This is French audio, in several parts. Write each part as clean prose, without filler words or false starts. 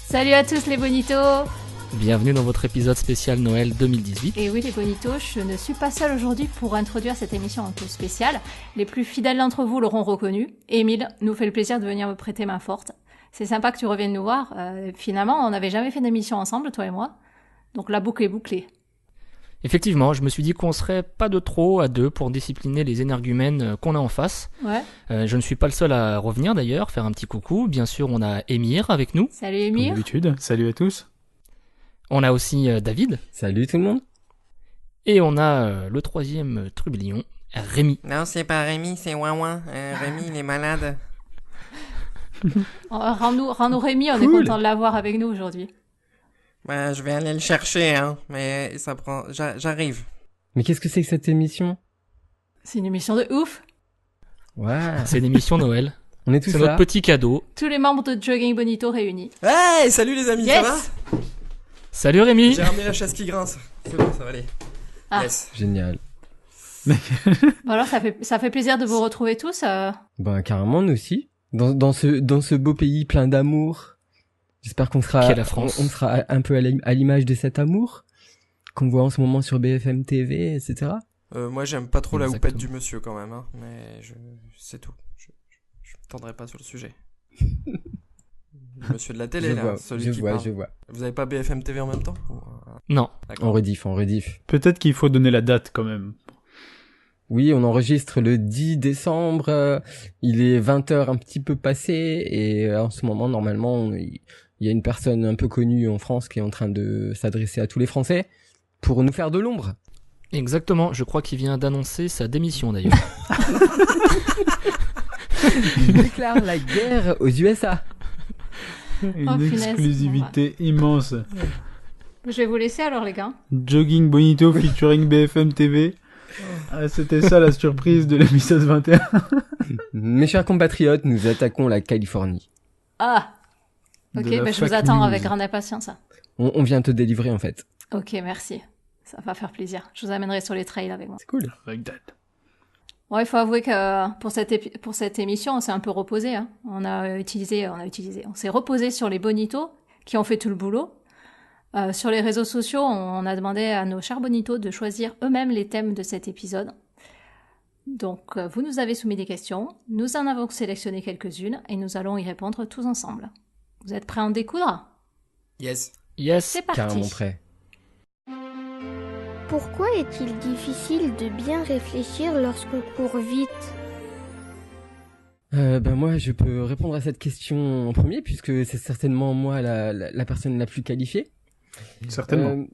Salut à tous les bonitos. Bienvenue dans votre épisode spécial Noël 2018. Et oui les bonitos, je ne suis pas seule aujourd'hui pour introduire cette émission un peu spéciale. Les plus fidèles d'entre vous l'auront reconnu. Émile nous fait le plaisir de venir me prêter main forte. C'est sympa que tu reviennes nous voir. Finalement, on n'avait jamais fait d'émission ensemble, toi et moi. Donc la boucle est bouclée. Effectivement, je me suis dit qu'on serait pas de trop à deux pour discipliner les énergumènes qu'on a en face. Ouais. Je ne suis pas le seul à revenir d'ailleurs, faire un petit coucou. Bien sûr, on a Émir avec nous. Salut Émir. Comme d'habitude, salut à tous. On a aussi David. Salut tout le monde. Et on a le troisième trublion, Rémi. Non, c'est pas Rémi, c'est Ouin. Rémi, il est malade. Rends-nous Rémi, on est content de l'avoir avec nous aujourd'hui. Bah, je vais aller le chercher, hein, mais ça prend... J'arrive. Mais qu'est-ce que c'est que cette émission? C'est une émission de ouf. Ouais. C'est une émission Noël. On est tous C'est là. notre petit cadeau. Tous les membres de Jogging Bonito réunis. Hey, salut les amis, Yes. ça va? Salut Rémi. J'ai ramené la chaise qui grince. C'est bon, ça va aller. Ah. Yes. Génial. Bon alors ça fait plaisir de vous retrouver tous. Ben carrément nous aussi. Dans ce beau pays plein d'amour. J'espère qu'on sera, Qu'est la France. on sera un peu à l'image de cet amour qu'on voit en ce moment sur BFM TV, etc. Moi, j'aime pas trop la Exactement. houppette du monsieur quand même, hein, mais c'est tout. Je me tendrai pas sur le sujet. Le monsieur de la télé, là, celui qui parle. Je vois. Vous avez pas BFM TV en même temps? Non. D'accord. On rediff. Peut-être qu'il faut donner la date quand même. Oui, on enregistre le 10 décembre, il est 20h un petit peu passé, et en ce moment, normalement, il y a une personne un peu connue en France qui est en train de s'adresser à tous les Français pour nous faire de l'ombre. Exactement, je crois qu'il vient d'annoncer sa démission d'ailleurs. Il déclare la guerre aux USA. Une punaise. exclusivité immense. Je vais vous laisser alors les gars. Jogging Bonito featuring BFM TV. Ah, c'était ça la surprise de l'épisode 21. Mes chers compatriotes, nous attaquons la Californie. Ah. De Ok, la je vous fake attends news. avec grande impatience. On vient te délivrer en fait. Ok, merci. Ça va faire plaisir. Je vous amènerai sur les trails avec moi. C'est cool. Like that. Bon, il faut avouer que pour cette émission, on s'est un peu reposé. Hein. On s'est reposé sur les bonitos qui ont fait tout le boulot. Sur les réseaux sociaux, on a demandé à nos chers bonitos de choisir eux-mêmes les thèmes de cet épisode. Donc, vous nous avez soumis des questions, nous en avons sélectionné quelques-unes et nous allons y répondre tous ensemble. Vous êtes prêts à en découdre? Yes. Yes. C'est parti. Carrément prêt. Pourquoi est-il difficile de bien réfléchir lorsqu'on court vite? Ben moi, je peux répondre à cette question en premier puisque c'est certainement moi la personne la plus qualifiée. Certainement.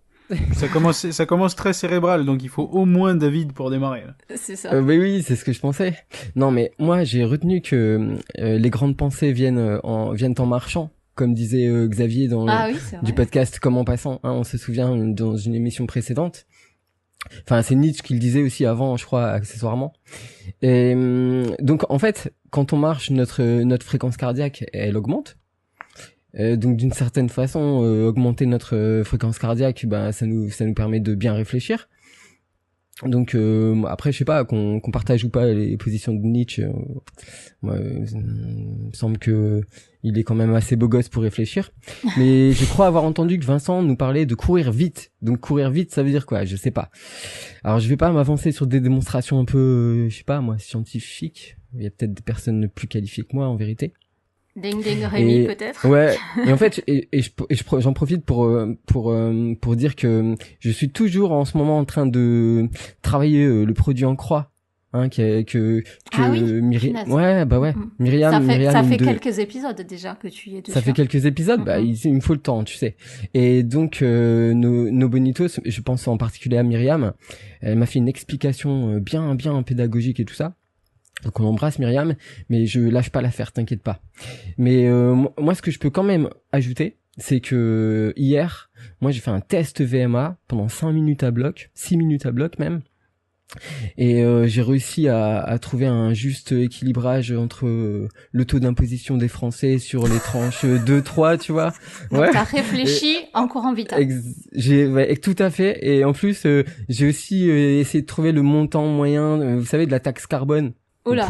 Ça commence très cérébral, donc il faut au moins David pour démarrer. Là. C'est ça. Oui, c'est ce que je pensais. Non, mais moi, j'ai retenu que les grandes pensées viennent en marchant, comme disait Xavier dans Ah oui, c'est vrai. du podcast Comme en passant. Hein, on se souvient dans une émission précédente. Enfin, c'est Nietzsche qui le disait aussi avant, je crois, accessoirement. Et donc, en fait, quand on marche, notre fréquence cardiaque, elle augmente. Donc, d'une certaine façon, augmenter notre fréquence cardiaque, ben, ça nous permet de bien réfléchir. Donc, après, je sais pas, qu'on partage ou pas les positions de Nietzsche, moi, il me semble que il est quand même assez beau gosse pour réfléchir. Mais je crois avoir entendu que Vincent nous parlait de courir vite. Donc courir vite, ça veut dire quoi? Je sais pas. Alors je vais pas m'avancer sur des démonstrations un peu, je sais pas moi, scientifiques. Il y a peut-être des personnes plus qualifiées que moi en vérité. Ding ding Rémi Et- peut-être. Ouais. Et en fait, j'en profite pour dire que je suis toujours en ce moment en train de travailler le produit en croix. Hein, que Ah oui, Myriam. punaise. Ouais, bah ouais. Mhm. Myriam, Ça fait une de- quelques épisodes déjà que tu y es dessus. Ça fait quelques épisodes, bah Mhm. il me faut le temps, tu sais. Et donc nos bonitos, je pense en particulier à Myriam, elle m'a fait une explication bien pédagogique et tout ça. Donc on embrasse Myriam, mais je lâche pas l'affaire, t'inquiète pas. Mais moi ce que je peux quand même ajouter, c'est que hier, moi j'ai fait un test VMA pendant 5 minutes à bloc, 6 minutes à bloc même. Et j'ai réussi à trouver un juste équilibrage entre le taux d'imposition des Français sur les tranches 2-3, tu vois. Ouais. T'as réfléchi en courant vite. Tout à fait. Et en plus, j'ai aussi essayé de trouver le montant moyen, vous savez, de la taxe carbone. Oula.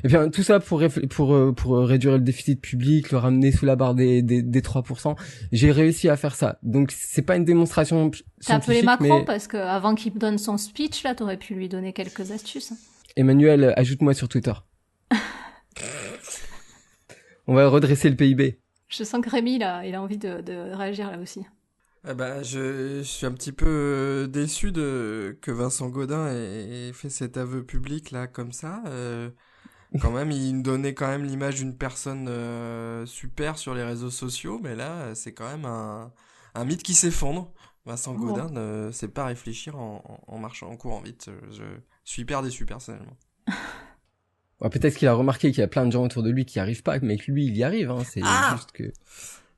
Et bien tout ça pour réduire le déficit public, le ramener sous la barre des 3%. J'ai réussi à faire ça. Donc c'est pas une démonstration scientifique. T'as appelé Macron parce que avant qu'il donne son speech là, t'aurais pu lui donner quelques astuces. Emmanuel, ajoute-moi sur Twitter. On va redresser le PIB. Je sens que Rémi là, il a envie de réagir là aussi. Je suis un petit peu déçu que Vincent Gaudin ait fait cet aveu public là comme ça. Quand même, il nous donnait quand même l'image d'une personne super sur les réseaux sociaux, mais là, c'est quand même un mythe qui s'effondre. Vincent Gaudin ne sait pas réfléchir en marchant, en courant vite. Je suis hyper déçu personnellement. Ouais, peut-être qu'il a remarqué qu'il y a plein de gens autour de lui qui n'y arrivent pas, mais que lui, il y arrive. Hein. C'est juste que...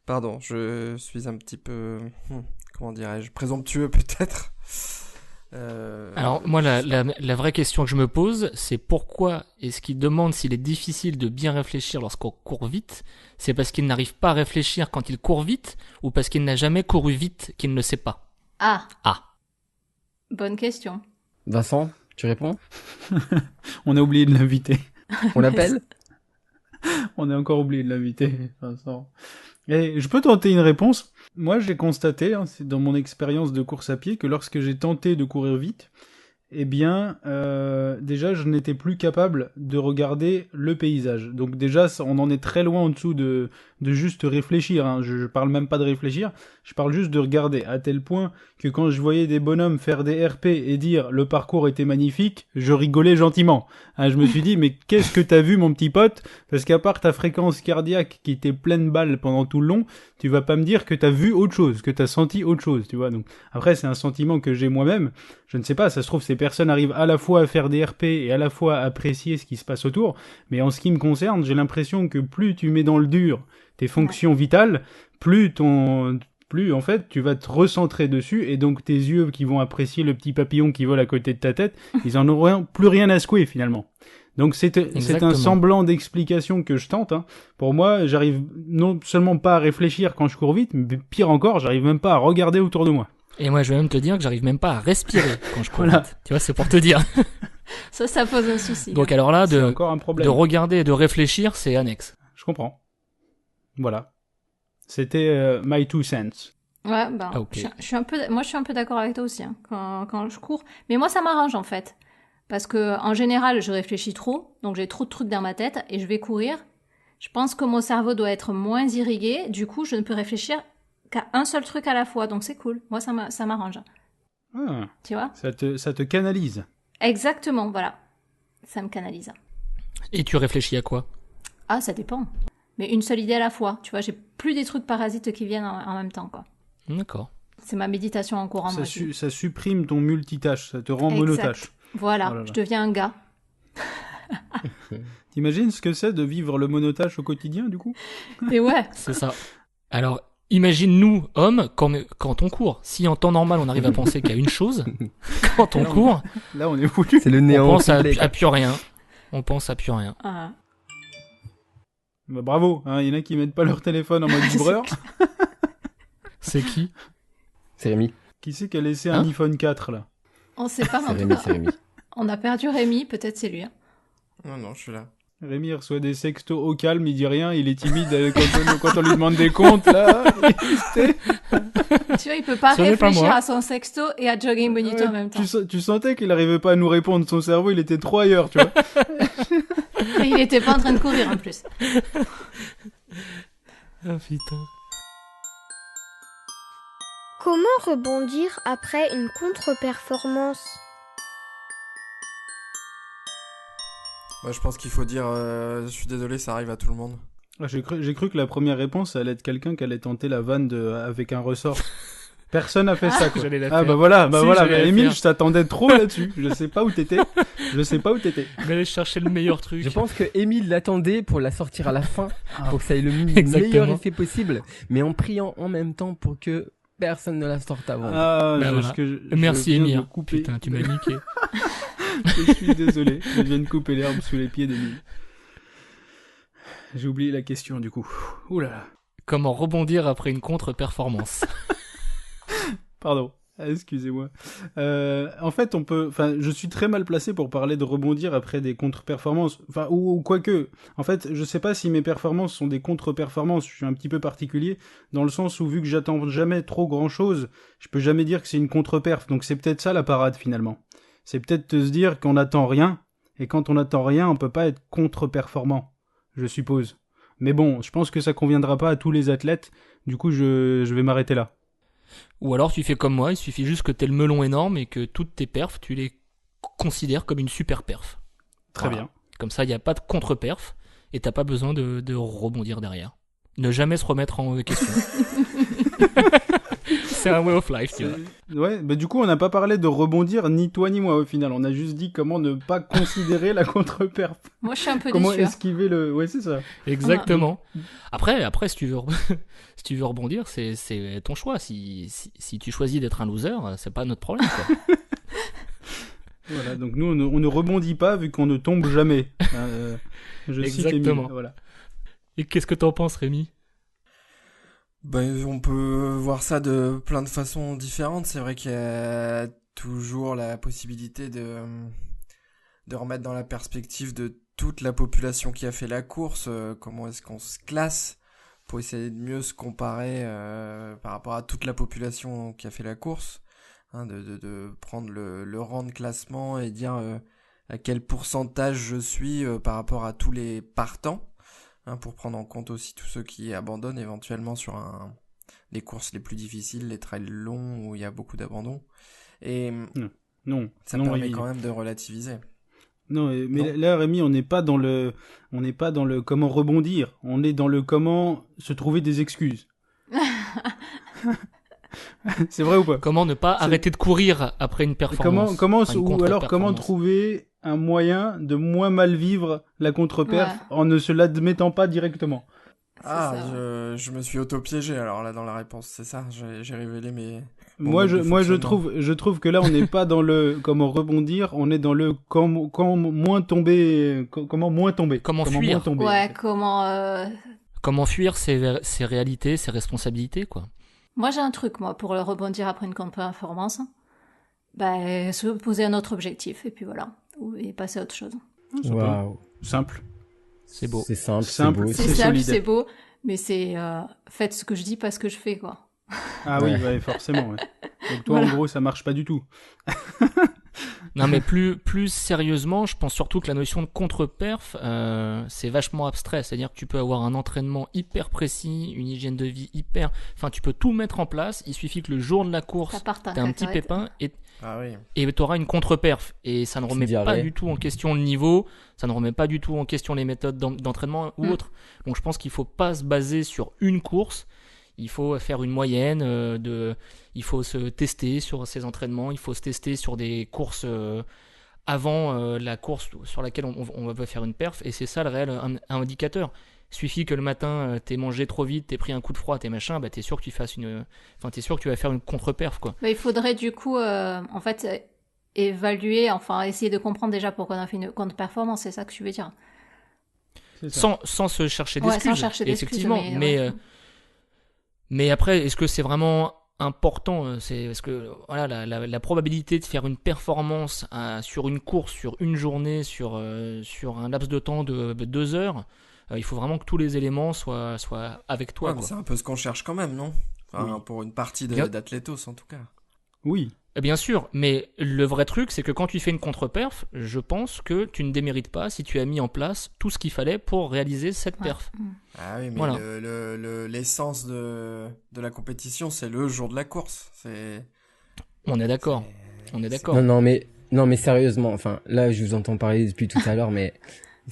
Pardon, je suis un petit peu, comment dirais-je, présomptueux peut-être. Alors moi la vraie question que je me pose, c'est pourquoi est-ce qu'il demande s'il est difficile de bien réfléchir lorsqu'on court vite? C'est parce qu'il n'arrive pas à réfléchir quand il court vite ou parce qu'il n'a jamais couru vite qu'il ne sait pas? Ah. Bonne question. Vincent, tu réponds? On a oublié de l'inviter. On l'appelle? On a encore oublié de l'inviter, Vincent. Et je peux tenter une réponse. Moi, j'ai constaté, c'est dans mon expérience de course à pied, que lorsque j'ai tenté de courir vite, eh bien, déjà, je n'étais plus capable de regarder le paysage. Donc déjà, on en est très loin en dessous de juste réfléchir. Hein. Je parle même pas de réfléchir, je parle juste de regarder. À tel point que quand je voyais des bonhommes faire des RP et dire « le parcours était magnifique », je rigolais gentiment. Hein, je me suis dit « mais qu'est-ce que t'as vu, mon petit pote ?» Parce qu'à part ta fréquence cardiaque qui était pleine balle pendant tout le long, tu vas pas me dire que t'as vu autre chose, que t'as senti autre chose, tu vois. Donc après, c'est un sentiment que j'ai moi-même. Je ne sais pas, ça se trouve, ces personnes arrivent à la fois à faire des RP et à la fois à apprécier ce qui se passe autour. Mais en ce qui me concerne, j'ai l'impression que plus tu mets dans le dur tes fonctions vitales, plus en fait, tu vas te recentrer dessus, et donc tes yeux qui vont apprécier le petit papillon qui vole à côté de ta tête, ils en auront plus rien à secouer, finalement. Donc c'est un semblant d'explication que je tente. Hein. Pour moi, j'arrive non seulement pas à réfléchir quand je cours vite, mais pire encore, j'arrive même pas à regarder autour de moi. Et moi, je vais même te dire que j'arrive même pas à respirer quand je cours vite. Tu vois, c'est pour te dire. Ça pose un souci. Donc alors là, c'est encore un problème. De regarder et de réfléchir, c'est annexe. Je comprends. Voilà. C'était my 2 cents. Ouais, okay. je suis un peu d'accord avec toi aussi, hein, quand je cours. Mais moi, ça m'arrange, en fait. Parce que, en général, je réfléchis trop, donc j'ai trop de trucs dans ma tête, et je vais courir. Je pense que mon cerveau doit être moins irrigué, du coup, je ne peux réfléchir qu'à un seul truc à la fois, donc c'est cool. Moi, ça m'arrange. Ah, tu vois? Ça te canalise. Exactement, voilà. Ça me canalise. Et tu réfléchis à quoi? Ah, ça dépend. Mais une seule idée à la fois. Tu vois, j'ai plus des trucs parasites qui viennent en même temps, quoi. D'accord. C'est ma méditation en courant. Ça supprime ton multitâche, ça te rend monotâche. Voilà, je deviens un gars. T'imagines ce que c'est de vivre le monotâche au quotidien, du coup? Et ouais. C'est ça. Alors, imagine nous, hommes, quand on court. Si en temps normal, on arrive à penser qu'à une chose, quand on court... Là, on est foutu. C'est le néant. On pense à plus rien. On pense à plus rien. Ah. Bah, bravo, hein, y en a qui mettent pas leur téléphone en mode vibreur. C'est qui? C'est Rémi. Qui c'est qui a laissé un iPhone 4, là? On sait pas, c'est Rémi, c'est Rémi. On a perdu Rémi, peut-être c'est lui. Hein. Non, je suis là. Rémi reçoit des sextos au calme, il dit rien, il est timide quand on lui demande des comptes, là. Tu vois, il peut pas réfléchir à son sexto et à Jogging Bonito en même temps. Tu sentais qu'il arrivait pas à nous répondre, son cerveau, il était trop ailleurs, tu vois. Et il était pas en train de courir, en plus. Ah, putain. Comment rebondir après une contre-performance? Je pense qu'il faut dire je suis désolé, ça arrive à tout le monde. J'ai cru que la première réponse allait être quelqu'un qui allait tenter la vanne avec un ressort. Personne n'a fait ça, quoi. J'allais la Ah faire. bah voilà, Si, j'allais la Émile, faire. je t'attendais trop là-dessus. Je sais pas où t'étais. J'allais chercher le meilleur truc. Je pense que Émile l'attendait pour la sortir à la fin, Ah. pour que ça ait le Exactement. meilleur effet possible, mais en priant en même temps pour que personne ne la sorte avant. Ah, Bah je- voilà. je Merci viens de Emile. couper. Putain, tu m'as niqué. Je suis désolé, je viens de couper l'herbe sous les pieds d'Emile. J'ai oublié la question du coup. Ouh là là. Comment rebondir après une contre-performance? Pardon. Ah, excusez-moi. En fait, je suis très mal placé pour parler de rebondir après des contre-performances. Enfin, ou quoique. En fait, je sais pas si mes performances sont des contre-performances. Je suis un petit peu particulier dans le sens où, vu que j'attends jamais trop grand-chose, je peux jamais dire que c'est une contre-perf. Donc c'est peut-être ça la parade finalement. C'est peut-être de se dire qu'on n'attend rien. Et quand on n'attend rien, on peut pas être contre-performant, je suppose. Mais bon, je pense que ça conviendra pas à tous les athlètes. Du coup, je vais m'arrêter là. Ou alors tu fais comme moi, il suffit juste que t'aies le melon énorme et que toutes tes perfs, tu les considères comme une super perf. Très Voilà. bien. Comme ça, il n'y a pas de contre-perf et t'as pas besoin de rebondir derrière. Ne jamais se remettre en question. C'est un way of life, tu vois. Ouais, bah du coup, on n'a pas parlé de rebondir, ni toi ni moi au final. On a juste dit comment ne pas considérer la contre-perf. Moi, je suis un peu Comment déçue. esquiver le... Ouais, c'est ça. Exactement. Après, si tu veux, si tu veux rebondir, c'est ton choix. Si tu choisis d'être un loser, c'est pas notre problème, quoi. Voilà, donc nous, on ne rebondit pas vu qu'on ne tombe jamais. Je cite Émile, Exactement. voilà. Et qu'est-ce que t'en penses, Rémi? Ben, on peut voir ça de plein de façons différentes. C'est vrai qu'il y a toujours la possibilité de remettre dans la perspective de toute la population qui a fait la course, comment est-ce qu'on se classe pour essayer de mieux se comparer par rapport à toute la population qui a fait la course, hein, de prendre le rang de classement et dire à quel pourcentage je suis par rapport à tous les partants. Hein, pour prendre en compte aussi tous ceux qui abandonnent éventuellement sur les courses les plus difficiles, les trails longs où il y a beaucoup d'abandon. Et Non, ça non, permet Rémi. quand même de relativiser. Non, mais Non. là, Rémi, on n'est pas dans le comment rebondir. On est dans le comment se trouver des excuses. C'est vrai ou pas? Comment ne pas C'est- arrêter de courir après une performance? Comment Enfin, une ou alors comment contre-performance. trouver un moyen de moins mal vivre la contre-perf Ouais. en ne se l'admettant pas directement. C'est Ah, ça. je me suis auto-piégé alors là dans la réponse, c'est ça, j'ai révélé mes... Moi, mode de fonctionnement. je trouve que là, on n'est pas dans le comment rebondir, on est dans le comment moins tomber, comment moins tomber. Comment fuir. moins tomber. en Ouais, fait. Comment fuir ses réalités, ses responsabilités, quoi. Moi, j'ai un truc, moi, pour rebondir après une contre-performance. Bah, se poser un autre objectif, et puis voilà. Et passer à autre chose. Waouh. Simple. C'est beau. C'est simple, Simple. c'est beau. C'est C'est simple, solide. c'est beau, mais c'est faites ce que je dis, pas ce que je fais, quoi. Ah oui, Ouais. ouais, forcément. Ouais. Donc toi, en gros, ça marche pas du tout. Non, mais plus sérieusement, je pense surtout que la notion de contre-perf, c'est vachement abstrait. C'est-à-dire que tu peux avoir un entraînement hyper précis, une hygiène de vie hyper... Enfin, tu peux tout mettre en place. Il suffit que le jour de la Ça course, part t'as un petit pépin Ah oui. et t'auras une contre-perf. Et ça ne remet Petite pas diarrhée. du tout en question le niveau, ça ne remet pas du tout en question les méthodes d'entraînement ou Mm. autres. Donc je pense qu'il faut pas se baser sur une course. Il faut faire une moyenne il faut se tester sur ses entraînements, il faut se tester sur des courses avant la course sur laquelle on va faire une perf, et c'est ça le réel indicateur. Suffit que le matin t'aies mangé trop vite, t'aies pris un coup de froid, t'es machin, bah t'es sûr que t'es sûr que tu vas faire une contre-perf, quoi. Bah, il faudrait du coup, en fait, évaluer, enfin, essayer de comprendre déjà pourquoi on a fait une contre-performance, c'est ça que tu veux dire. C'est ça. Sans se chercher Ouais, d'excuses, sans chercher d'excuses, effectivement, mais mais après, est-ce que c'est vraiment important? C'est parce que voilà, la probabilité de faire une performance sur une course, sur une journée, sur un laps de temps de 2 heures, il faut vraiment que tous les éléments soient avec toi, Ouais, mais quoi. c'est un peu ce qu'on cherche quand même, non? Enfin, Oui. pour une partie Bien- d'Athletos en tout cas. Oui. Bien sûr, mais le vrai truc, c'est que quand tu fais une contre-perf, je pense que tu ne démérites pas si tu as mis en place tout ce qu'il fallait pour réaliser cette Ouais. perf. Ah oui, mais Voilà. l'essence de la compétition, c'est le jour de la course. On est d'accord. c'est- On est d'accord. Non, mais sérieusement, enfin, là, je vous entends parler depuis tout à l'heure, mais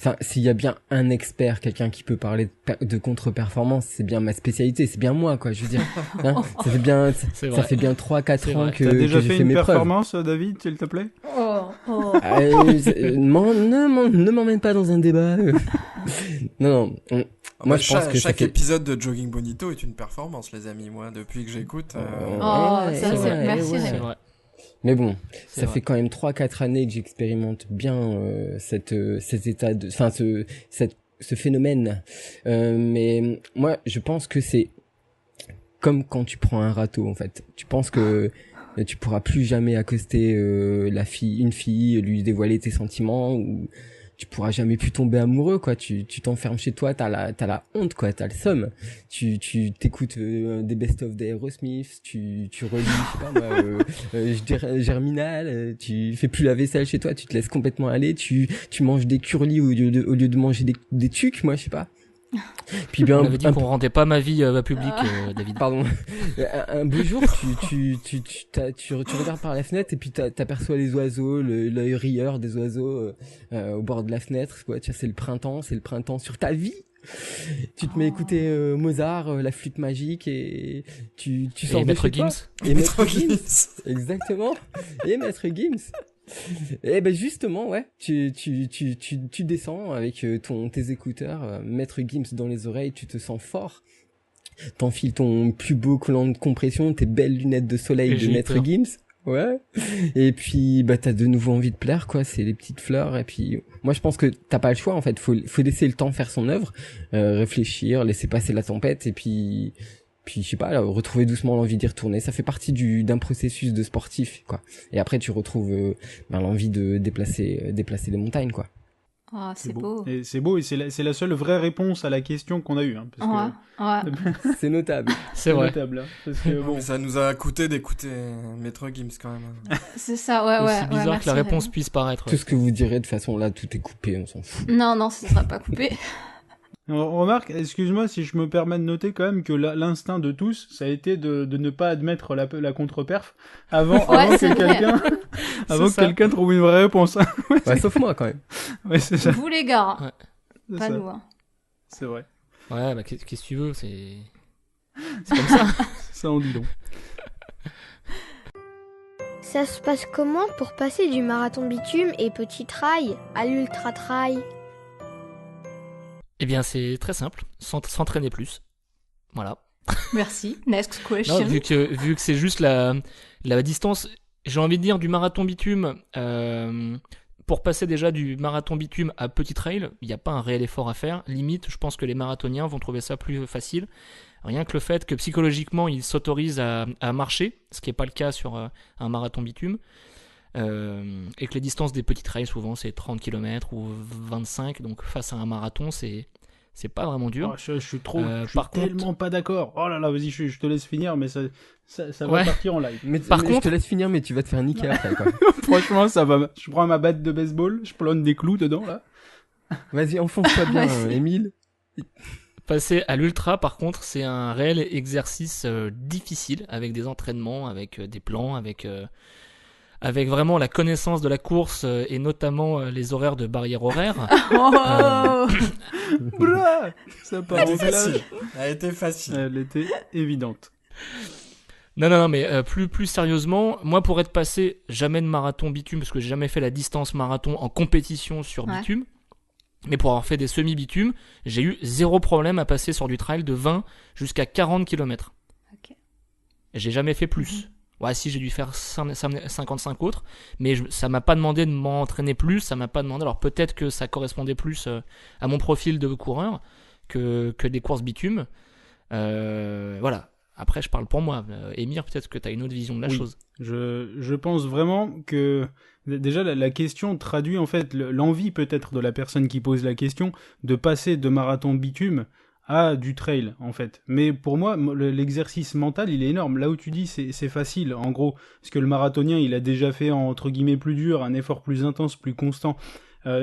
Enfin, s'il y a bien un expert, quelqu'un qui peut parler de contre-performance, c'est bien ma spécialité, c'est bien moi, quoi. Je veux dire, hein, ça fait bien 3-4 ans que T'as déjà j'ai fait fait une mes preuves. performance, David, s'il te plaît? Ne m'emmène pas dans un débat. Non. Moi, je pense que chaque épisode de Jogging Bonito est une performance, les amis. Moi, depuis que j'écoute. Merci. C'est vrai. Mais bon, C'est ça vrai. fait quand même 3-4 années que j'expérimente bien cet état de, enfin ce phénomène. Mais moi, je pense que c'est comme quand tu prends un râteau, en fait. Tu penses que tu pourras plus jamais accoster une fille, lui dévoiler tes sentiments, ou tu pourras jamais plus tomber amoureux, quoi. Tu t'enfermes chez toi, t'as la honte, quoi, t'as le seum. Tu t'écoutes des best-of d'Aerosmith, tu relis, je sais pas moi, Germinal, tu fais plus la vaisselle chez toi, tu te laisses complètement aller, tu manges des curlis au lieu de manger des tucs, moi, je sais pas. Puis bien, On avait dit qu'on rendait pas ma vie publique, David. Pardon. Un beau jour, tu regardes par la fenêtre et puis t'aperçois les oiseaux, l'œil rieur des oiseaux au bord de la fenêtre. Quoi, tu vois, c'est le printemps sur ta vie. Tu te mets à écouter Mozart, la flûte magique et tu sors Et de Maître chez toi. Gims. Et Maître Gims. Exactement. Et Maître Gims. Et ben justement, ouais, tu descends avec tes écouteurs, Maître Gims dans les oreilles, tu te sens fort. T'enfiles ton plus beau collant de compression, tes belles lunettes de soleil de Maître Gims. Ouais. Et puis bah t'as de nouveau envie de plaire, quoi, c'est les petites fleurs. Et puis moi je pense que t'as pas le choix, en fait, faut laisser le temps faire son œuvre, réfléchir, laisser passer la tempête et puis je sais pas, là, retrouver doucement l'envie d'y retourner. Ça fait partie d'un processus de sportif, quoi. Et après tu retrouves l'envie de déplacer les montagnes, quoi. Ah, c'est beau. Et c'est beau, et c'est la seule vraie réponse à la question qu'on a eue, hein, parce que... C'est notable. C'est vrai. Notable, hein, parce que bon. Mais ça nous a coûté d'écouter Maître Gims quand même. C'est ça, ouais. Aussi bizarre que la réponse puisse paraître. Tout ce que vous direz, de toute façon, là, tout est coupé, on s'en fout. Non, ce sera pas coupé. On remarque, excuse-moi si je me permets de noter quand même que l'instinct de tous, ça a été de ne pas admettre la contre-perf avant que quelqu'un trouve une vraie réponse. Ouais, sauf moi quand même. Ouais, c'est ça. Vous les gars, C'est pas ça. nous. Hein. C'est vrai. Ouais, bah qu'est-ce que tu veux, c'est comme ça. Ça en dit long. Ça se passe comment pour passer du marathon bitume et petit trail à l'ultra trail? Eh bien, c'est très simple, s'entraîner plus. Voilà. Merci. Next question. Non, vu que c'est juste la distance, j'ai envie de dire du marathon bitume, pour passer déjà du marathon bitume à petit trail, il n'y a pas un réel effort à faire. Limite, je pense que les marathoniens vont trouver ça plus facile. Rien que le fait que psychologiquement, ils s'autorisent à marcher, ce qui n'est pas le cas sur un marathon bitume. Et que les distances des petits trails souvent c'est 30 km ou 25, donc face à un marathon c'est pas vraiment dur. Oh, je suis tellement pas d'accord. Oh là là, vas-y, je te laisse finir, mais ça va partir en live. Mais je te laisse finir, mais tu vas te faire niquer après, quoi. Franchement, ça va. Je prends ma batte de baseball, je plonne des clous dedans là. Vas-y, enfonce-toi bien, Émile. Passer à l'ultra, par contre, c'est un réel exercice difficile, avec des entraînements, avec des plans, avec vraiment la connaissance de la course et notamment les horaires de barrière horaire. Ça part en clash. Elle a été facile. Elle était évidente. Non, mais plus sérieusement, moi pour être passé, jamais de marathon bitume, parce que j'ai jamais fait la distance marathon en compétition sur bitume, mais pour avoir fait des semi-bitume, j'ai eu zéro problème à passer sur du trail de 20 jusqu'à 40 km. Ok. J'ai jamais fait plus. Ouais, si, j'ai dû faire 55 autres, mais ça m'a pas demandé de m'entraîner plus, ça m'a pas demandé, alors peut-être que ça correspondait plus à mon profil de coureur que des courses bitume. Voilà. Après, je parle pour moi. Émir, peut-être que tu as une autre vision de la chose. Je pense vraiment que déjà la question traduit en fait l'envie peut-être de la personne qui pose la question de passer de marathon bitume à du trail en fait. Mais pour moi, l'exercice mental il est énorme. Là où tu dis c'est facile en gros, parce que le marathonien il a déjà fait entre guillemets plus dur, un effort plus intense, plus constant.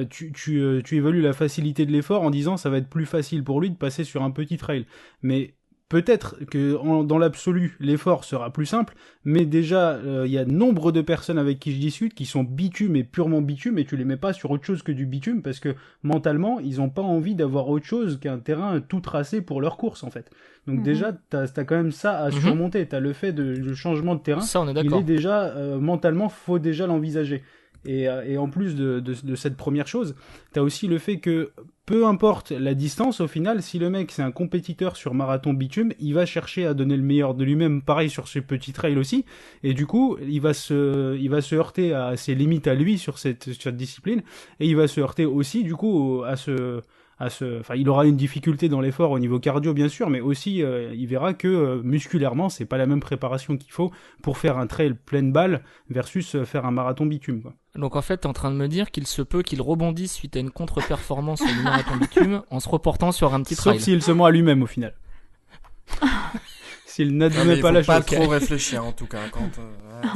Tu évalues la facilité de l'effort en disant ça va être plus facile pour lui de passer sur un petit trail. Mais peut-être que dans l'absolu, l'effort sera plus simple, mais déjà, il y a nombre de personnes avec qui je discute qui sont bitume et purement bitume, et tu les mets pas sur autre chose que du bitume, parce que mentalement, ils ont pas envie d'avoir autre chose qu'un terrain tout tracé pour leur course, en fait. Donc déjà, t'as quand même ça à surmonter. T'as le fait de changement de terrain. Ça, on est il d'accord. est déjà, mentalement, faut déjà l'envisager. Et en plus de cette première chose, t'as aussi le fait que peu importe la distance, au final, si le mec c'est un compétiteur sur marathon bitume, il va chercher à donner le meilleur de lui-même, pareil sur ses petits trails aussi, et du coup, il va se heurter à ses limites à lui sur cette discipline, et il va se heurter aussi, du coup, enfin, il aura une difficulté dans l'effort au niveau cardio bien sûr, mais aussi il verra que musculairement c'est pas la même préparation qu'il faut pour faire un trail pleine balle versus faire un marathon bitume, quoi. Donc en fait, t'es en train de me dire qu'il se peut qu'il rebondisse suite à une contre-performance sur le marathon bitume en se reportant sur un petit trail. Sauf s'il se ment à lui-même au final. S'il n'admet pas la chose. Il faut pas trop réfléchir en tout cas quand ça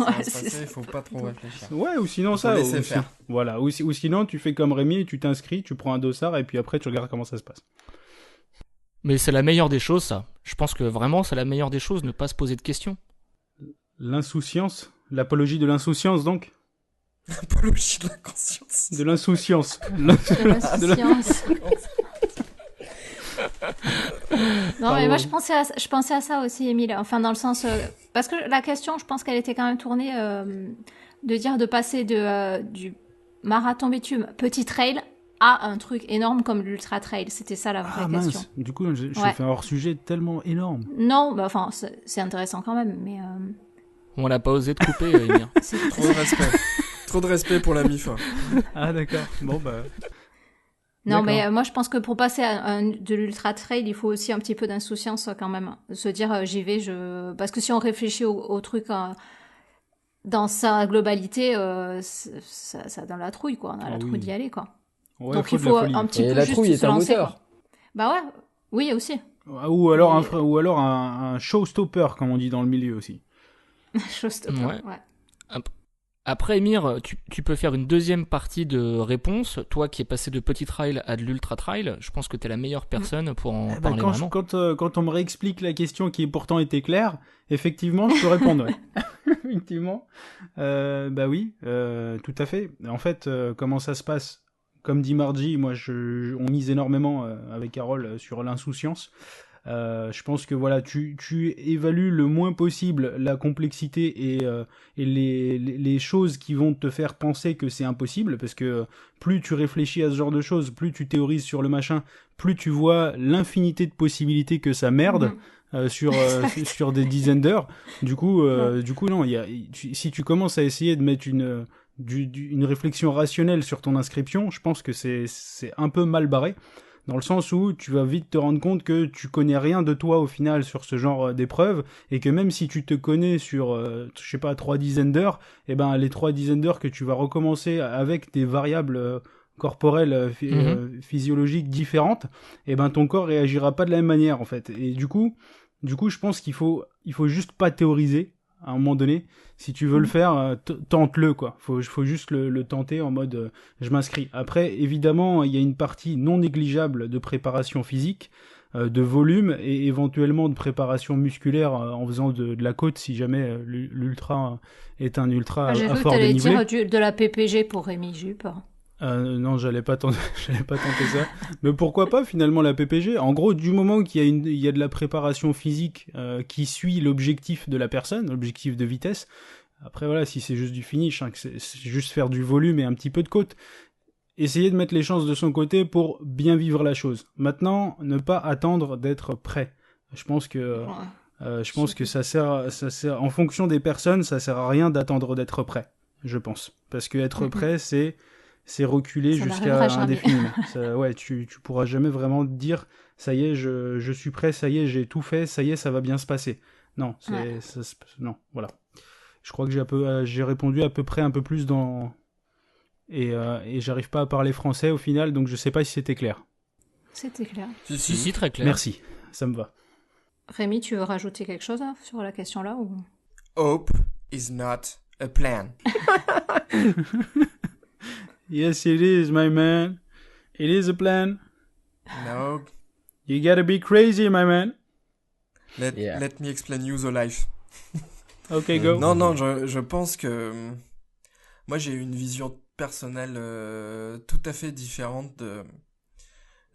va se passer, il faut pas trop réfléchir. Ouais, ou sinon ça, laisser faire. Voilà, ou sinon tu fais comme Rémi, tu t'inscris, tu prends un dossard et puis après tu regardes comment ça se passe. Mais c'est la meilleure des choses, ça. Je pense que vraiment c'est la meilleure des choses, ne pas se poser de questions. L'insouciance, l'apologie de l'insouciance donc. L'apologie de la conscience. De l'insouciance. De l'insouciance. Non, mais moi je pensais à ça aussi, Émile. Enfin, dans le sens, parce que la question, je pense qu'elle était quand même tournée de dire de passer du marathon bitume petit trail à un truc énorme comme l'ultra trail. C'était ça la vraie question. Mince. Du coup, je fais un hors-sujet tellement énorme. Non, bah enfin, c'est intéressant quand même, mais. On n'a pas osé te couper, Emir. Trop de respect. Trop de respect pour la mi-fin. Ah d'accord. Bon bah. Non, mais moi je pense que pour passer de l'ultra trail, il faut aussi un petit peu d'insouciance quand même. Se dire j'y vais, parce que si on réfléchit au truc dans sa globalité, ça donne la trouille quoi. On a la trouille d'y aller quoi. Ouais, donc il faut un petit peu la juste trouille est se un lancer. moteur. Quoi. Bah ouais, oui aussi. Ou alors un showstopper comme on dit dans le milieu aussi. Showstopper, ouais. Après, Emir, tu peux faire une deuxième partie de réponse. Toi qui es passé de petit trail à de l'ultra trail, je pense que tu es la meilleure personne pour en parler vraiment. Quand on me réexplique la question qui pourtant était claire, effectivement, je peux répondre. Ouais. Effectivement. Bah oui, tout à fait. En fait, comment ça se passe ? Comme dit Margie, moi, on mise énormément avec Carole sur l'insouciance. Je pense que voilà, tu évalues le moins possible la complexité et les choses qui vont te faire penser que c'est impossible, parce que plus tu réfléchis à ce genre de choses, plus tu théorises sur le machin, plus tu vois l'infinité de possibilités que ça merde. Sur des dizaines d'heures. Du coup, non. Si tu commences à essayer de mettre une réflexion rationnelle sur ton inscription, je pense que c'est un peu mal barré. Dans le sens où tu vas vite te rendre compte que tu connais rien de toi au final sur ce genre d'épreuve, et que même si tu te connais sur, je sais pas, 3 dizaines d'heures, et ben les 3 dizaines d'heures que tu vas recommencer avec des variables corporelles physiologiques différentes, et ben ton corps réagira pas de la même manière en fait. Et du coup, je pense qu'il faut juste pas théoriser à un moment donné. Si tu veux le faire, tente-le quoi. Faut juste le tenter en mode je m'inscris. Après, évidemment, il y a une partie non négligeable de préparation physique, de volume et éventuellement de préparation musculaire en faisant de la côte si jamais l'ultra est un ultra à fort dénivelé. J'ai cru que dire de la PPG pour Rémi, j'ai eu peur. Non, j'allais pas tenter ça. Mais pourquoi pas finalement la PPG ? En gros, du moment qu'il y a de la préparation physique qui suit l'objectif de la personne, l'objectif de vitesse. Après voilà, si c'est juste du finish, que c'est juste faire du volume et un petit peu de côte. Essayez de mettre les chances de son côté pour bien vivre la chose. Maintenant, ne pas attendre d'être prêt. Je pense que ça sert en fonction des personnes, ça sert à rien d'attendre d'être prêt. Je pense, parce que être prêt, c'est reculer jusqu'à indéfiniment. Ouais, tu pourras jamais vraiment te dire ça y est, je suis prêt, ça y est, j'ai tout fait, ça y est, ça va bien se passer. Non, non, voilà. Je crois que j'ai répondu à peu près un peu plus dans et j'arrive pas à parler français au final, donc je sais pas si c'était clair. C'était clair. Si, très clair. Merci, ça me va. Rémi, tu veux rajouter quelque chose sur la question là ou... Hope is not a plan. Yes, it is, my man. It is a plan. No. You gotta be crazy, my man. Let me explain you the life. Ok, go. Non, je pense que moi j'ai une vision personnelle tout à fait différente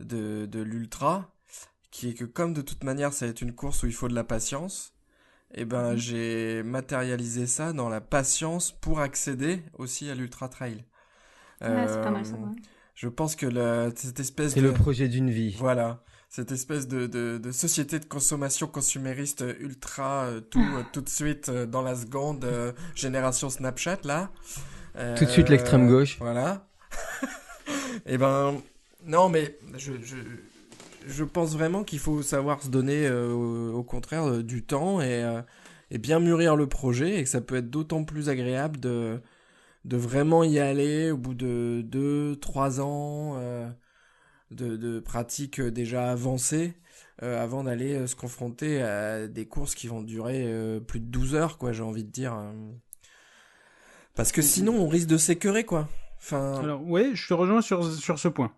de l'ultra, qui est que comme de toute manière ça va être une course où il faut de la patience, et ben j'ai matérialisé ça dans la patience pour accéder aussi à l'ultra trail. Ouais, c'est pas mal ça. Ouais. Je pense que cette espèce C'est le projet d'une vie. Voilà. Cette espèce de société de consommation consumériste ultra, tout de suite, dans la seconde, génération Snapchat, là. Tout de suite l'extrême gauche. Voilà. Et ben, non, mais je pense vraiment qu'il faut savoir se donner, au contraire, du temps et bien mûrir le projet, et que ça peut être d'autant plus agréable de vraiment y aller au bout de 2-3 ans, de pratiques déjà avancées, avant d'aller se confronter à des courses qui vont durer plus de 12 heures, quoi, j'ai envie de dire. Parce que sinon, on risque de s'écœurer, quoi. Enfin... Alors, ouais, je te rejoins sur ce point.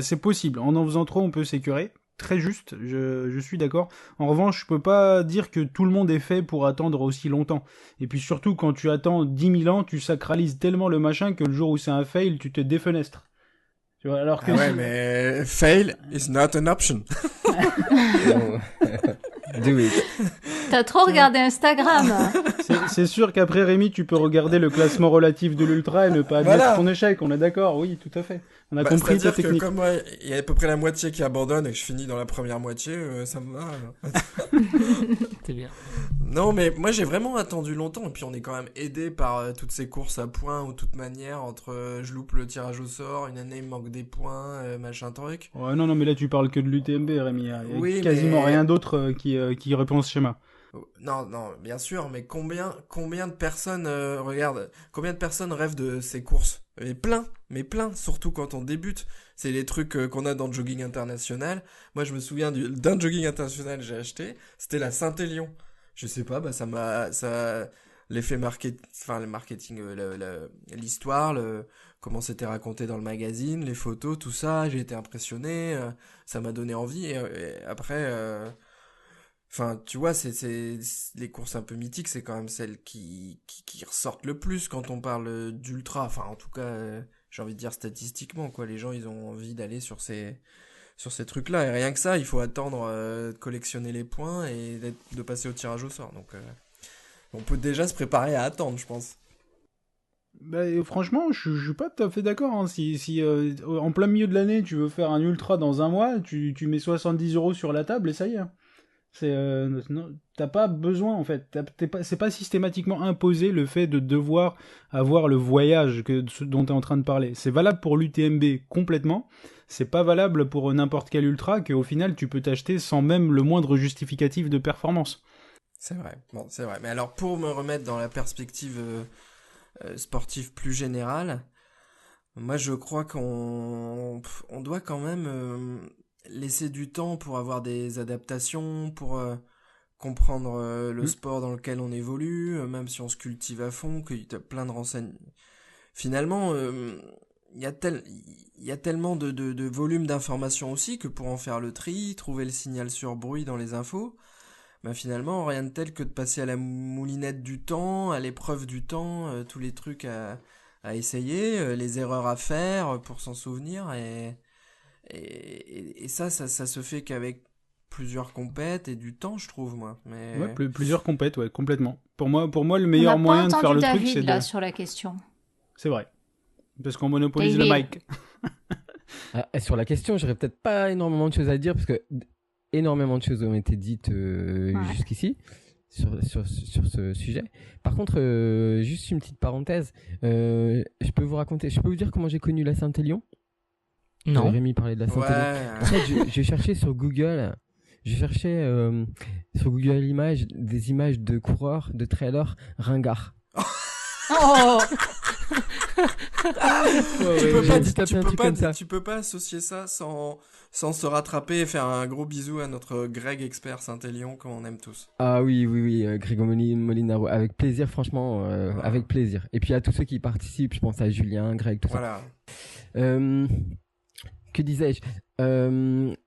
C'est possible. En faisant trop, on peut s'écœurer. Très juste, je suis d'accord. En revanche, je peux pas dire que tout le monde est fait pour attendre aussi longtemps. Et puis surtout, quand tu attends 10 000 ans, tu sacralises tellement le machin que le jour où c'est un fail, tu te défenestres. Tu vois, alors que ouais, mais fail is not an option. Do it. T'as trop regardé Instagram. C'est sûr qu'après Rémi, tu peux regarder le classement relatif de l'ultra et ne pas admettre ton échec. On est d'accord, oui, tout à fait. On a compris ta technique. C'est-à-dire que comme moi, il y a à peu près la moitié qui abandonne et que je finis dans la première moitié, ça me va. C'est bien. Non, mais moi j'ai vraiment attendu longtemps, et puis on est quand même aidé par toutes ces courses à points, ou de toute manière, entre je loupe le tirage au sort, une année il me manque des points, machin truc. Ouais, non, mais là tu parles que de l'UTMB, Rémi. Il y a oui, quasiment rien d'autre qui répond à ce schéma. Non, bien sûr, mais combien de personnes combien de personnes rêvent de ces courses? Mais plein, surtout quand on débute. C'est les trucs qu'on a dans le jogging international. Moi, je me souviens d'un jogging international que j'ai acheté, c'était la Saint-Élion. Je sais pas, l'effet le marketing, l'histoire, comment c'était raconté dans le magazine, les photos, tout ça, j'ai été impressionné, ça m'a donné envie, et après, enfin, tu vois, c'est les courses un peu mythiques, c'est quand même celles qui ressortent le plus quand on parle d'ultra. Enfin, en tout cas, j'ai envie de dire statistiquement, quoi. Les gens, ils ont envie d'aller sur ces trucs-là. Et rien que ça, il faut attendre de collectionner les points et de passer au tirage au sort. Donc, on peut déjà se préparer à attendre, je pense. Bah, franchement, je suis pas tout à fait d'accord. Hein. Si en plein milieu de l'année, tu veux faire un ultra dans un mois, tu mets 70 € sur la table et ça y est. T'as pas besoin en fait. C'est pas systématiquement imposé le fait de devoir avoir le voyage dont tu es en train de parler. C'est valable pour l'UTMB complètement. C'est pas valable pour n'importe quel ultra qu'au final tu peux t'acheter sans même le moindre justificatif de performance. C'est vrai. Bon, c'est vrai. Mais alors pour me remettre dans la perspective sportive plus générale, moi je crois qu'on doit quand même laisser du temps pour avoir des adaptations, pour comprendre le sport dans lequel on évolue, même si on se cultive à fond, qu'il y a plein de renseignements. Finalement, il y a tellement de volume d'informations aussi que pour en faire le tri, trouver le signal sur bruit dans les infos, ben finalement, rien de tel que de passer à la moulinette du temps, à l'épreuve du temps, tous les trucs à essayer, les erreurs à faire pour s'en souvenir, et ça se fait qu'avec plusieurs compètes et du temps, je trouve, moi. Mais... Ouais, plusieurs compètes, ouais, complètement. Pour moi, le meilleur moyen de faire le David, truc, c'est là, sur la question. C'est vrai. Parce qu'on monopolise le mic. Sur la question, j'aurais peut-être pas énormément de choses à dire, parce que énormément de choses ont été dites jusqu'ici sur ce sujet. Par contre, juste une petite parenthèse, je peux vous dire comment j'ai connu la Saint-Élion? Non. Rémi parlait de la Saint-Élion. Ouais. En fait, je cherchais sur Google, Images des images de coureurs, de trailers ringards. Oh. Tu peux pas associer ça sans se rattraper et faire un gros bisou à notre Greg expert Saint-Élion qu'on aime tous. Ah oui, Grégo Molinaro, avec plaisir, franchement, avec plaisir. Et puis à tous ceux qui participent, je pense à Julien, Greg, tout ça. Que disais-je?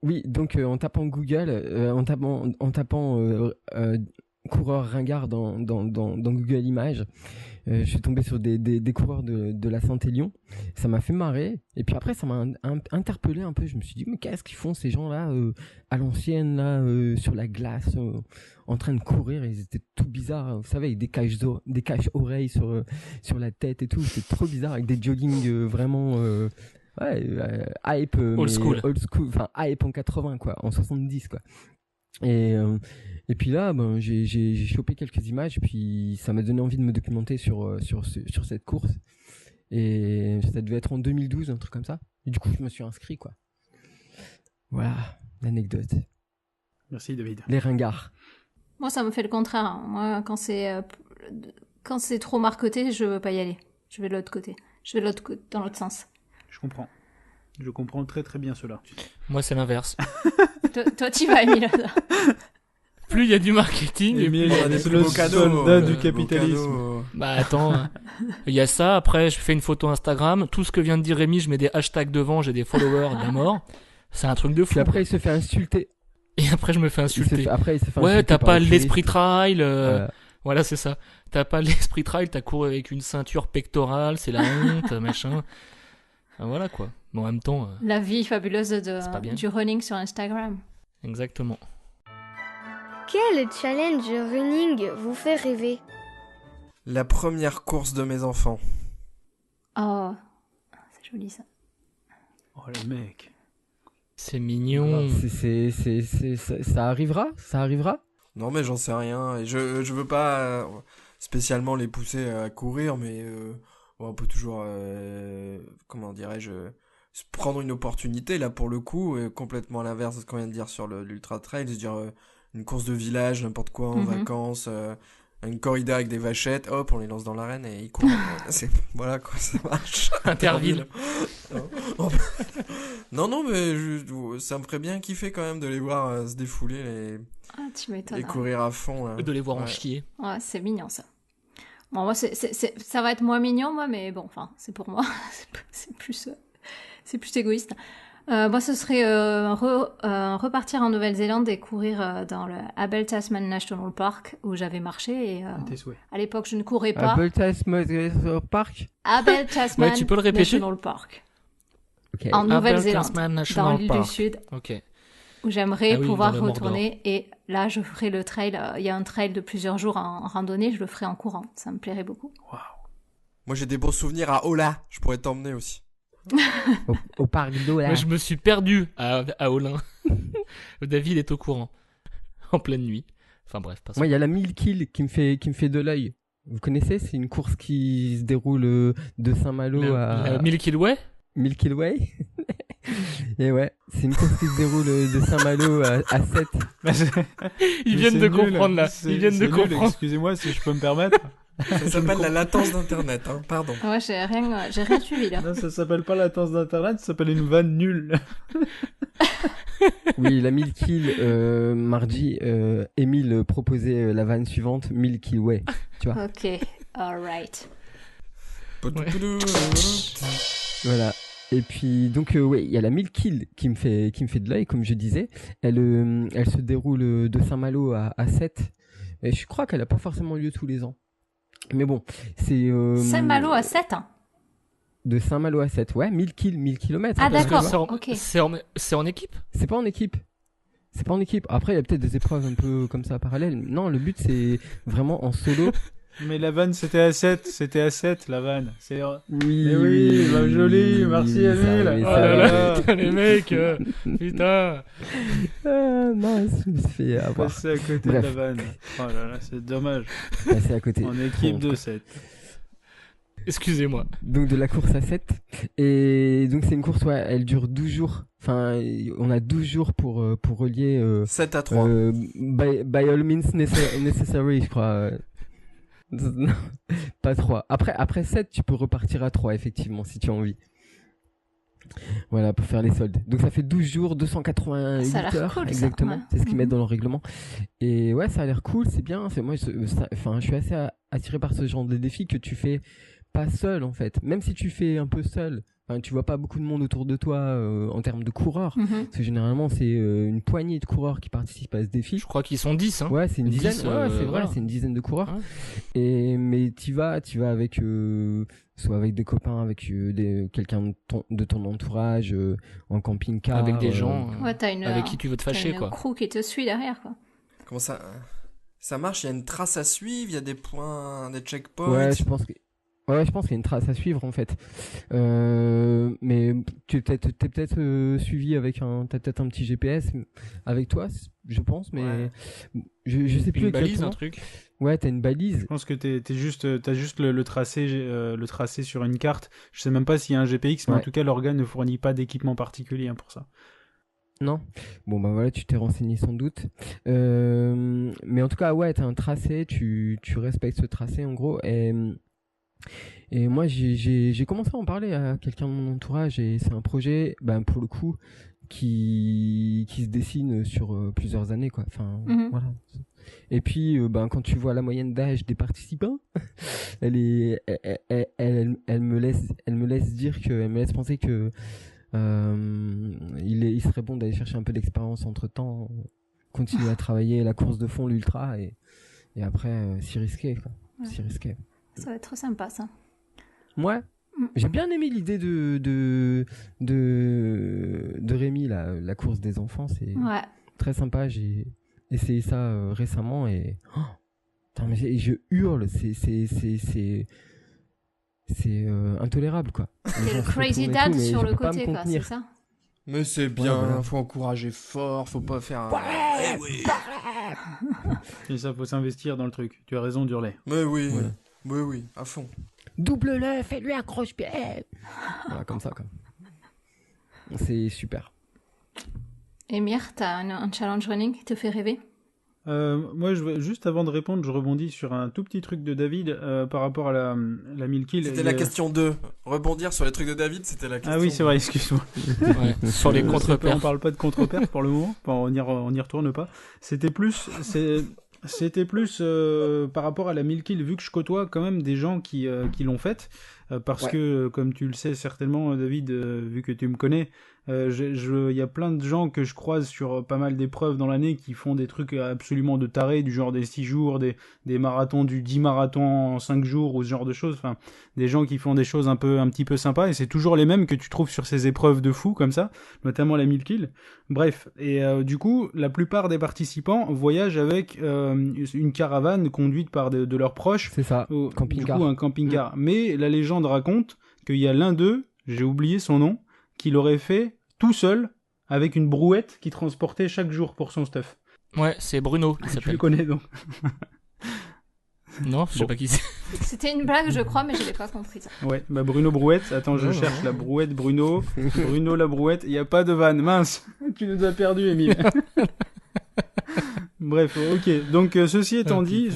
Oui, donc en tapant Google, en tapant coureur ringard dans Google Images, je suis tombé sur des coureurs de la Saint-Élion. Ça m'a fait marrer. Et puis après, ça m'a interpellé un peu. Je me suis dit, mais qu'est-ce qu'ils font ces gens-là à l'ancienne, là, sur la glace, en train de courir? Ils étaient tout bizarres, vous savez, avec des caches-oreilles sur la tête et tout. C'était trop bizarre, avec des jogging vraiment... hype, Old school. Enfin hype en 80 quoi, en 70 quoi. Et puis là, ben j'ai chopé quelques images, puis ça m'a donné envie de me documenter sur cette course. Et ça devait être en 2012, un truc comme ça. Et du coup, je me suis inscrit quoi. Voilà, l'anecdote. Merci David. Les ringards. Moi, ça me fait le contraire. Hein. Moi, quand c'est trop marqueté, je veux pas y aller. Je vais de l'autre côté. Je vais dans l'autre sens. Je comprends très très bien cela. Moi, c'est l'inverse. Toi, tu vas, Emile. Plus il y a du marketing, et plus Emile, c'est le soldat du capitalisme. Bah attends, il y a ça, après je fais une photo Instagram, tout ce que vient de dire Rémi, je mets des hashtags devant, j'ai des followers de la mort. C'est un truc de fou. Puis après, il se fait insulter. Et après, je me fais insulter. Après, il se fait ouais, insulter t'as par pas les l'esprit touristes. trail, voilà, c'est ça. T'as pas l'esprit trail, t'as couru avec une ceinture pectorale, c'est la honte, machin. Enfin, voilà quoi. Mais en même temps... La vie fabuleuse pas bien. du running sur Instagram. Exactement. Quel challenge running vous fait rêver? La première course de mes enfants. Oh, c'est joli ça. Oh le mec. C'est mignon. Ça arrivera? Ça arrivera? Non mais j'en sais rien. Et je veux pas spécialement les pousser à courir, mais on peut toujours, comment dirais-je, prendre une opportunité là pour le coup, complètement à l'inverse de ce qu'on vient de dire sur l'ultra trail, se dire une course de village, n'importe quoi en vacances, une corrida avec des vachettes, hop, on les lance dans l'arène et ils courent. Voilà quoi, ça marche. Interville. Non, mais ça me ferait bien kiffer quand même de les voir se défouler Tu m'étonnes. et courir à fond. Là. De les voir en chier. Ouais, c'est mignon ça. Bon, moi, ça va être moins mignon, moi, mais bon, enfin, c'est pour moi. c'est plus égoïste. Moi, ce serait repartir en Nouvelle-Zélande et courir dans le Abel Tasman National Park où j'avais marché. Et, à l'époque, je ne courais pas. Abel Tasman Park? Abel Tasman Ouais, tu peux le répéter? National Park. Okay. En Nouvelle-Zélande, Abel Tasman dans National l'île Park. du Sud. Ok. Où j'aimerais pouvoir dans le retourner. Et là, je ferai le trail. Il y a un trail de plusieurs jours en randonnée. Je le ferai en courant. Ça me plairait beaucoup. Wow. Moi, j'ai des beaux souvenirs à Ola. Je pourrais t'emmener aussi. au parc d'Ola. Moi, je me suis perdu à Olin. David est au courant. En pleine nuit. Enfin bref, pas ça. Moi, il y a la 1000 kills qui me fait de l'œil. Vous connaissez? C'est une course qui se déroule de Saint-Malo à... 1000 Kilway? 1000 Kilway. Et ouais, c'est une course qui se déroule de Saint-Malo à 7. Ils viennent de comprendre là. Ils viennent de comprendre. Excusez-moi si je peux me permettre. Ça s'appelle la latence d'internet, hein, pardon. Ouais, j'ai rien suivi là. Non, ça s'appelle pas la latence d'internet, ça s'appelle une vanne nulle. Oui, la 1000 kills, mardi, Émile proposait la vanne suivante, 1000 kills, ouais. Tu vois. Ok, alright. Ouais. Voilà. Et puis, donc, ouais, il y a la 1000 kills qui me fait de l'œil, comme je disais. Elle se déroule de Saint-Malo à 7. Et je crois qu'elle a pas forcément lieu tous les ans. Mais bon, c'est... Saint-Malo à 7 hein. De Saint-Malo à 7, ouais, 1000 kilomètres. Ah d'accord, c'est en équipe? C'est pas en équipe. C'est pas en équipe. Après, il y a peut-être des épreuves un peu comme ça parallèles. Non, le but, c'est vraiment en solo. Mais la vanne, c'était à 7, la vanne. Oui. Mais oui, bah, joli, merci Emile. Oh là là, putain, les mecs, putain. Mince, je me suis fait avoir. Passer à côté de la vanne. Oh là là, c'est dommage. Passer à côté. En équipe de 7. Excusez-moi. Donc de la course à 7. Et donc c'est une course, ouais, elle dure 12 jours. Enfin, on a 12 jours pour relier... 7 à 3. By all means necessary, je crois. Non, pas 3. Après 7, tu peux repartir à 3, effectivement, si tu as envie. Voilà, pour faire les soldes. Donc ça fait 12 jours, 288 heures, cool, exactement. Ça, ouais. C'est ce qu'ils mettent dans leur règlement. Et ouais, ça a l'air cool, c'est bien. Moi, je suis assez attiré par ce genre de défi que tu fais pas seul en fait. Même si tu fais un peu seul, tu vois pas beaucoup de monde autour de toi en termes de coureurs. Parce que généralement c'est une poignée de coureurs qui participent à ce défi. Je crois qu'ils sont 10. Hein. Ouais, c'est une dizaine. 10, C'est vrai, voilà. c'est une dizaine de coureurs. Ouais. Mais t'y vas avec soit avec des copains, avec quelqu'un de ton entourage, en camping-car. Avec des gens avec qui tu veux te fâcher, quoi. T'as une crew qui te suit derrière, quoi. Comment ça marche? Il y a une trace à suivre, il y a des points, des checkpoints. Ouais, je pense qu'il y a une trace à suivre en fait. Mais t'es peut-être suivi t'as peut-être un petit GPS avec toi, je pense, mais je sais plus une balise, exactement. un truc. Ouais, t'as une balise. Je pense que t'as juste le tracé sur une carte. Je sais même pas s'il y a un GPX, mais en tout cas l'organe ne fournit pas d'équipement particulier pour ça. Non. Bon bah voilà, tu t'es renseigné sans doute. Mais en tout cas ouais, t'as un tracé, tu respectes ce tracé en gros. Et moi j'ai commencé à en parler à quelqu'un de mon entourage et c'est un projet, pour le coup, qui se dessine sur plusieurs années quoi. Enfin voilà. Et puis quand tu vois la moyenne d'âge des participants, elle me laisse penser que il serait bon d'aller chercher un peu d'expérience entre temps, continuer à travailler la course de fond, l'ultra et après s'y risquer quoi. Ouais. S'y risquer. Ça va être trop sympa ça. Ouais. J'ai bien aimé l'idée de Rémi, la course des enfants, c'est très sympa. J'ai essayé ça récemment et mais je hurle, c'est intolérable quoi. C'est le crazy dad sur le côté quoi, c'est ça. Mais c'est bien, faut encourager fort, faut pas faire Et ça, faut s'investir dans le truc. Tu as raison d'hurler. Mais oui, oui, à fond. Double-le, fais-lui un croche-pied. Voilà, comme ça quoi. C'est super. Emir, t'as un challenge running qui te fait rêver? Moi, juste avant de répondre, je rebondis sur un tout petit truc de David par rapport à la 1000 kills. C'était la question 2. Rebondir sur les trucs de David, c'était la question. Ah oui, c'est vrai, excuse-moi. Sur les contre-perfs. On parle pas de contre-perfs pour le moment. Enfin, on y retourne pas. C'était plus par rapport à la 1000 kills, vu que je côtoie quand même des gens qui l'ont faite. Parce que, comme tu le sais certainement, David, vu que tu me connais, il y a plein de gens que je croise sur pas mal d'épreuves dans l'année qui font des trucs absolument de tarés, du genre des 6 jours, des marathons, du 10 marathons en 5 jours, ou ce genre de choses. Enfin, des gens qui font des choses un petit peu sympas, et c'est toujours les mêmes que tu trouves sur ces épreuves de fou, comme ça, notamment la 1000 kills. Bref. Et du coup, la plupart des participants voyagent avec une caravane conduite par de leurs proches. C'est ça, camping-car. Du coup, un camping-car. Mais la légende raconte qu'il y a l'un d'eux, j'ai oublié son nom, qui l'aurait fait tout seul, avec une brouette qui transportait chaque jour pour son stuff. Ouais, c'est Bruno, il s'appelle. Tu le connais donc? Non, je sais pas qui c'est. C'était une blague, je crois, mais je l'ai pas compris ça. Ouais, Bruno Brouette. Attends, je cherche la brouette Bruno. Bruno la brouette. Il n'y a pas de vanne. Mince, tu nous as perdu, Émile. Bref, ok. Donc, ceci étant dit,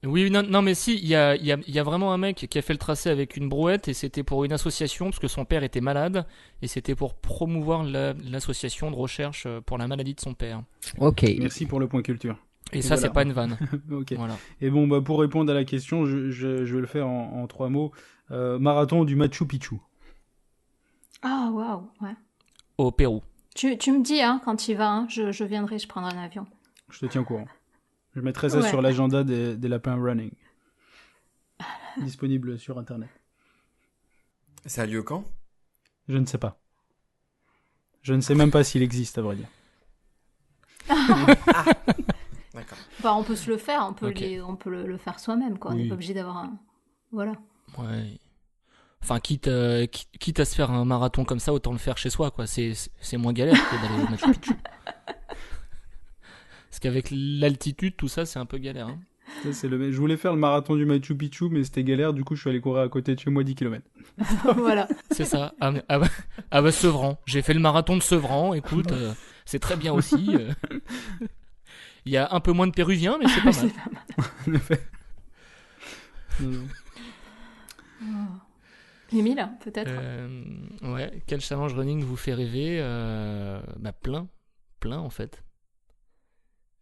Oui, non, mais si, il y a vraiment un mec qui a fait le tracé avec une brouette et c'était pour une association parce que son père était malade et c'était pour promouvoir l'association de recherche pour la maladie de son père. Ok. Merci pour le point culture. Et ça, c'est pas une vanne. Ok. Voilà. Et bon, pour répondre à la question, je vais le faire en 3 mots. Marathon du Machu Picchu. Ah, waouh, ouais. Au Pérou. Tu me dis, quand tu y vas, je viendrai, je prendrai un avion. Je te tiens au courant. Je mettrai ça sur l'agenda des lapins running. Disponible sur Internet. Ça a lieu quand? Je ne sais pas. Je ne sais même pas s'il existe, à vrai dire. D'accord. On peut se le faire, on peut le faire soi-même, quoi. On n'est pas obligé d'avoir un... Voilà. Ouais. Enfin, quitte à se faire un marathon comme ça, autant le faire chez soi, quoi. C'est moins galère que d'aller au Machu Picchu. Parce qu'avec l'altitude, tout ça, c'est un peu galère. Hein. Ça, je voulais faire le marathon du Machu Picchu, mais c'était galère, du coup je suis allé courir à côté de chez moi 10 km. Voilà. C'est ça. Sevran. J'ai fait le marathon de Sevran, écoute, c'est très bien aussi. Il y a un peu moins de Péruviens, mais c'est pas mal. En effet. Émile, peut-être. Ouais, quel challenge running vous fait rêver? Plein en fait.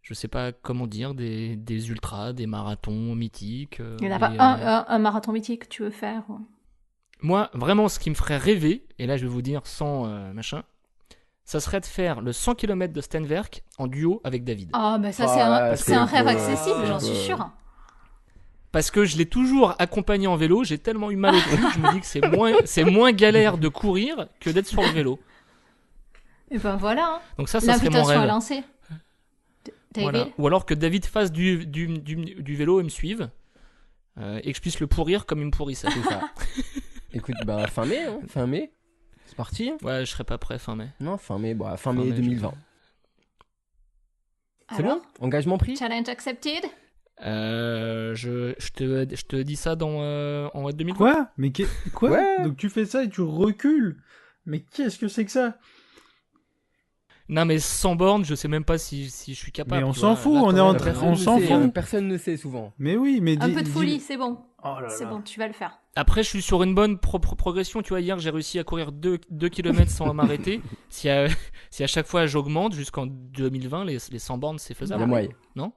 je sais pas comment dire, des ultras, des marathons mythiques. Il n'y en a pas un marathon mythique que tu veux faire Moi, vraiment, ce qui me ferait rêver, et là je vais vous dire sans machin, ça serait de faire le 100 km de Stenwerk en duo avec David. Ah, mais ça, c'est un rêve accessible, j'en suis sûre. Parce que je l'ai toujours accompagné en vélo, j'ai tellement eu mal au cul, je me dis que c'est moins galère de courir que d'être sur le vélo. Et ben voilà. Donc ça serait mon l'invitation rêve. à lancer. Voilà. Ou alors que David fasse du vélo et me suive, et que je puisse le pourrir comme il me pourrissait. C'est ça. Écoute, fin mai, c'est parti. Ouais, je serai pas prêt fin mai. Non, fin mai 2020. C'est Alors, bon? Engagement pris? Challenge accepted. Je te dis ça en 2020. Quoi? Mais quoi? Ouais. Donc tu fais ça et tu recules? Mais qu'est-ce que c'est que ça? Non, mais sans borne, je sais même pas si je suis capable. Mais on tu s'en vois. fout, Là, on quand est en même, train- on s'en fout. Personne ne sait souvent. Mais oui, mais Un peu de folie, c'est bon. Oh là C'est là. bon, tu vas le faire. Après, je suis sur une bonne progression. Tu vois, hier, j'ai réussi à courir 2 km sans m'arrêter. Si à chaque fois j'augmente jusqu'en 2020, les 100 bornes, c'est Il y faisable. a moyen. Non?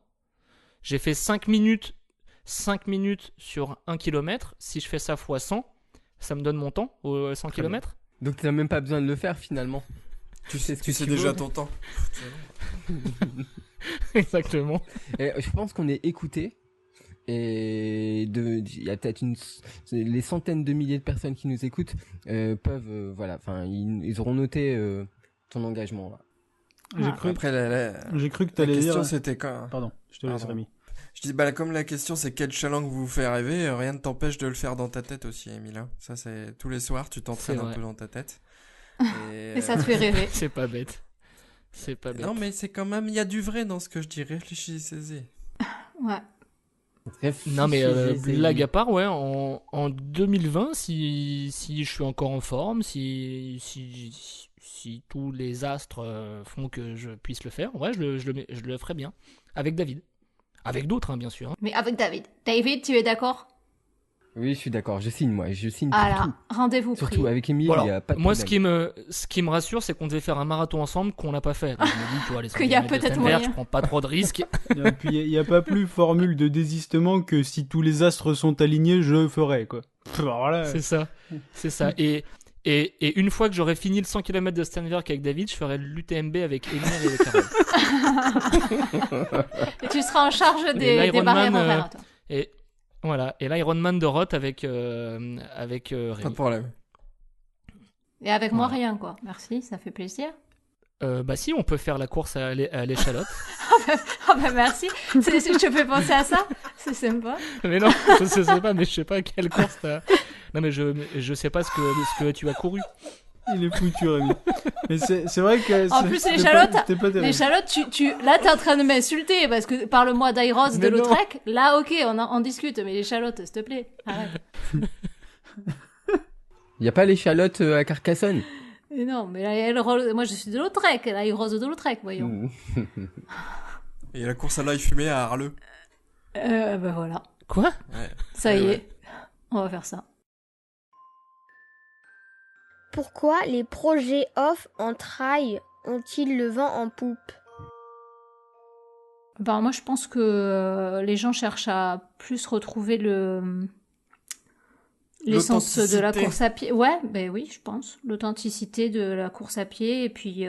J'ai fait 5 minutes sur 1 km. Si je fais ça fois 100, ça me donne mon temps aux 100 Très km. Donc tu n'as même pas besoin de le faire finalement. Tu sais ce que Tu sais tu déjà veux. ton temps. Exactement. Et je pense qu'on est écouté. Et il y a peut-être les centaines de milliers de personnes qui nous écoutent peuvent ils auront noté ton engagement là. J'ai cru que la t'allais question dire. c'était quand. Pardon, je te laisse, Pardon. Rémi. Je dis comme la question c'est quel challenge vous fait rêver, rien ne t'empêche de le faire dans ta tête aussi, Émile. Hein. Ça c'est tous les soirs tu t'entraînes C'est un vrai. peu dans ta tête. Et ça te fait rêver. C'est pas bête. C'est pas bête. Non mais c'est quand même il y a du vrai dans ce que je dis, réfléchissez-y. Ouais. Non mais Réfléchissez. blague à part, ouais, en 2020, si je suis encore en forme, si tous les astres font que je puisse le faire, ouais, je le ferai bien. Avec David. Avec d'autres, hein, bien sûr. Hein. Mais avec David. David, tu es d'accord? Oui, je suis d'accord. Je signe pour Ah là, tout. rendez-vous pris. Surtout avec Émile, Bon, il y a pas de moi, problème. ce qui me rassure, c'est qu'on devait faire un marathon ensemble qu'on n'a pas fait. Donc, je me dis, tu vois, les Qu'il y a 100 km de peut-être Stenberg, moyen. je prends pas trop de risques. Et puis il y a pas plus formule de désistement que si tous les astres sont alignés, je ferai quoi. Alors là, C'est ça. C'est ça. Et une fois que j'aurai fini le 100 km de Stenwerk avec David, je ferai l'UTMB avec Emile et avec Carole. Et tu seras en charge Et des l'Ironman, barrières horaires, toi. Et voilà. Et l'Ironman de Roth avec Rémi. Pas de problème. Et avec moi, Voilà. rien, quoi. Merci, ça fait plaisir. Bah si, on peut faire la course à l'échalote. Ah bah merci. Je te fais penser à ça. C'est sympa. Mais non, je sais pas, mais je sais pas quelle course t'as. Non mais je sais pas ce que tu as couru. il est foutu, Rémi. Mais c'est vrai que. En plus, c'était l'échalote, pas- c'était pas terrible. L'échalote, là, t'es en train de m'insulter parce que parle-moi d'Airos de Mais non. Lautrec. Là, ok, on discute, mais l'échalote, s'il te plaît, arrête. Il n'y a pas l'échalote à Carcassonne. Et non, mais moi, je suis de Lautrec, l'Airos de Lautrec, voyons. Et la course à l'ail fumé à Arleux. Ben voilà, Quoi? Ouais. ça y Ouais, est, on va faire ça. Pourquoi les projets off en trail ont-ils le vent en poupe? Ben, moi, je pense que les gens cherchent à plus retrouver l'essence de la L'authenticité. course à pied. Ouais, ben oui, je pense. L'authenticité de la course à pied et puis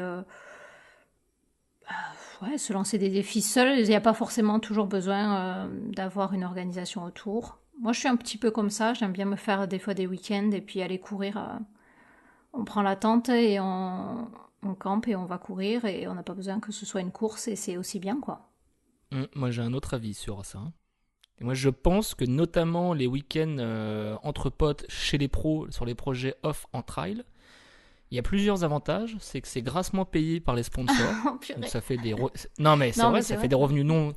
ouais, se lancer des défis seul. Il n'y a pas forcément toujours besoin d'avoir une organisation autour. Moi, je suis un petit peu comme ça. J'aime bien me faire des fois des week-ends et puis aller courir. On prend la tente et on campe et on va courir et on n'a pas besoin que ce soit une course et c'est aussi bien, quoi. Moi j'ai un autre avis sur ça. Et moi je pense que notamment les week-ends entre potes chez les pros sur les projets off en trail, il y a plusieurs avantages. C'est que c'est grassement payé par les sponsors. Oh, purée. Donc ça fait non mais c'est Non, vrai, mais c'est ça vrai. fait des revenus non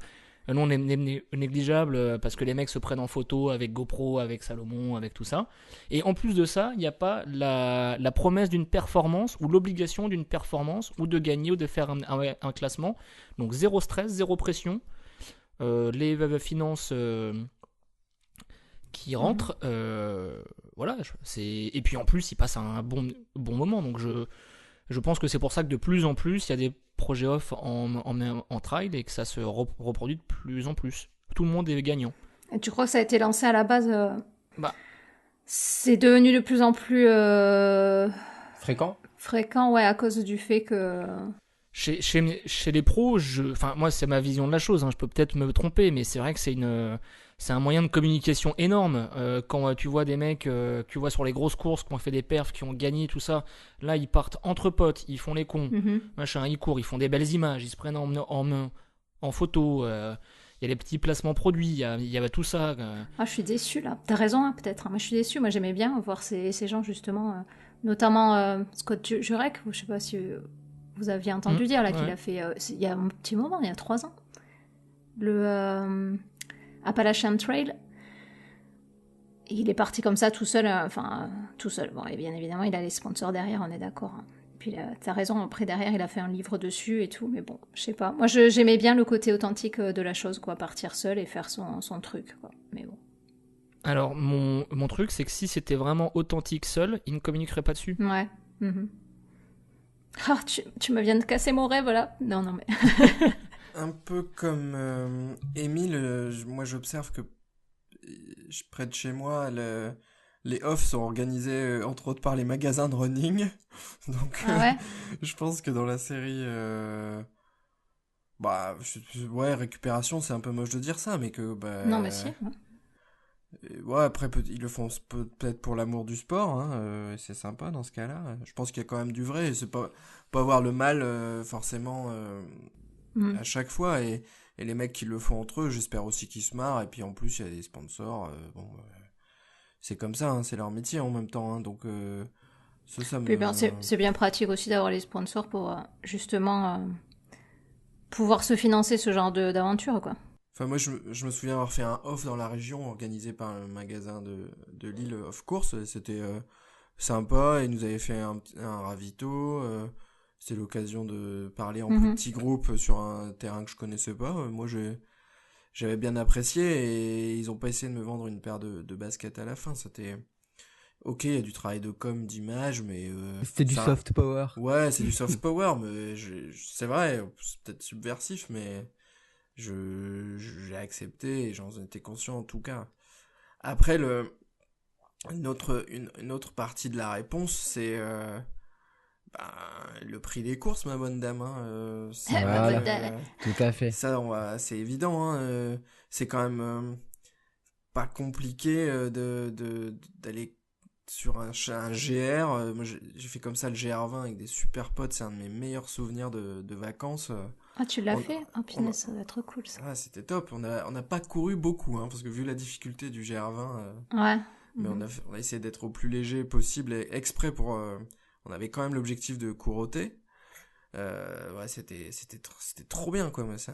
négligeables parce que les mecs se prennent en photo avec GoPro, avec Salomon, avec tout ça. Et en plus de ça, il n'y a pas la promesse d'une performance ou l'obligation d'une performance ou de gagner ou de faire un classement. Donc zéro stress, zéro pression. Les finances qui rentrent, voilà. Et puis en plus, ils passent un bon moment. Donc je pense que c'est pour ça que de plus en plus, il y a des projets off en trail et que ça se reproduit de plus en plus. Tout le monde est gagnant. Et tu crois que ça a été lancé à la base Bah. C'est devenu de plus en plus Fréquent, ouais, à cause du fait que... Chez les pros, moi c'est ma vision de la chose, hein, je peux peut-être me tromper, mais c'est vrai que c'est un moyen de communication énorme. Quand tu vois des mecs, tu vois sur les grosses courses qui ont fait des perfs, qui ont gagné, tout ça, là ils partent entre potes, ils font les cons, machin, ils courent, ils font des belles images, ils se prennent en photo, il y a les petits placements produits, il y a tout ça. Ah, je suis déçue là, t'as raison hein, peut-être, moi je suis déçue, moi j'aimais bien voir ces gens justement, notamment Scott Jurek, je sais pas si... Vous aviez entendu dire là qu'il a fait, il y a un petit moment, il y a 3 ans, le Appalachian Trail. Il est parti comme ça tout seul, tout seul. Bon, et bien évidemment, il a les sponsors derrière, on est d'accord. Hein. Puis t'as raison, après derrière, il a fait un livre dessus et tout, mais bon, je sais pas. Moi, j'aimais bien le côté authentique de la chose, quoi, partir seul et faire son truc, quoi. Mais bon. Alors, mon truc, c'est que si c'était vraiment authentique seul, il ne communiquerait pas dessus. Ouais. Ah, tu me viens de casser mon rêve, là. Non, mais... Un peu comme Émile, moi j'observe que près de chez moi, les offs sont organisés entre autres par les magasins de running. Donc, je pense que dans la série... ouais, récupération, c'est un peu moche de dire ça, mais que... non, mais si. Ouais, après, ils le font peut-être pour l'amour du sport, hein, c'est sympa dans ce cas-là. Je pense qu'il y a quand même du vrai, et c'est pas avoir le mal, forcément, à chaque fois, et les mecs qui le font entre eux, j'espère aussi qu'ils se marrent, et puis en plus, il y a des sponsors, c'est comme ça, hein, c'est leur métier en même temps, hein, donc, c'est bien pratique aussi d'avoir les sponsors pour, justement, pouvoir se financer ce genre d'aventure, quoi. Enfin, moi, je me souviens avoir fait un off dans la région organisé par un magasin de Lille Off Course. C'était sympa. Ils nous avaient fait un ravito. C'était l'occasion de parler en plus petit groupe sur un terrain que je connaissais pas. Moi, j'avais bien apprécié et ils ont pas essayé de me vendre une paire de baskets à la fin. C'était... Ok, il y a du travail de com, d'image, mais... C'était du soft power. Ouais, c'est du soft power, mais c'est vrai, c'est peut-être subversif, mais... j'ai accepté et j'en étais conscient en tout cas. Après, une autre partie de la réponse, c'est le prix des courses, ma bonne dame. Hein, tout à fait. Ça, c'est évident. Hein, c'est quand même pas compliqué d'aller sur un GR. Moi, j'ai fait comme ça le GR20 avec des super potes. C'est un de mes meilleurs souvenirs de vacances. Ah, tu l'as fait? Oh, punaise, ça doit être cool, ça. Ah, c'était top. On n'a pas couru beaucoup, hein, parce que vu la difficulté du GR20, ouais. Mais on a essayé d'être au plus léger possible, et exprès pour... on avait quand même l'objectif de couroter. Ouais, c'était trop bien, quoi. C'est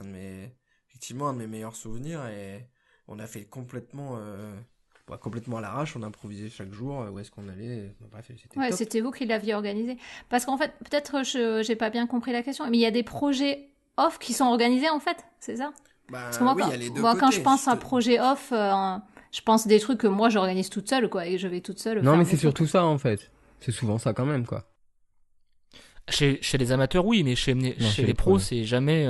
effectivement un de mes meilleurs souvenirs, et on a fait complètement à l'arrache, on improvisait chaque jour, où est-ce qu'on allait, bref, c'était top. C'était vous qui l'aviez organisé. Parce qu'en fait, peut-être j'ai pas bien compris la question, mais il y a des projets off qui sont organisés, en fait, c'est ça? Parce que moi, il y a les deux moi côtés, quand je pense à projet off, je pense des trucs que moi j'organise toute seule, quoi, et je vais toute seule. Non, mais c'est surtout ça, en fait. C'est souvent ça quand même, quoi. Chez les amateurs, oui, mais chez les pros, c'est jamais...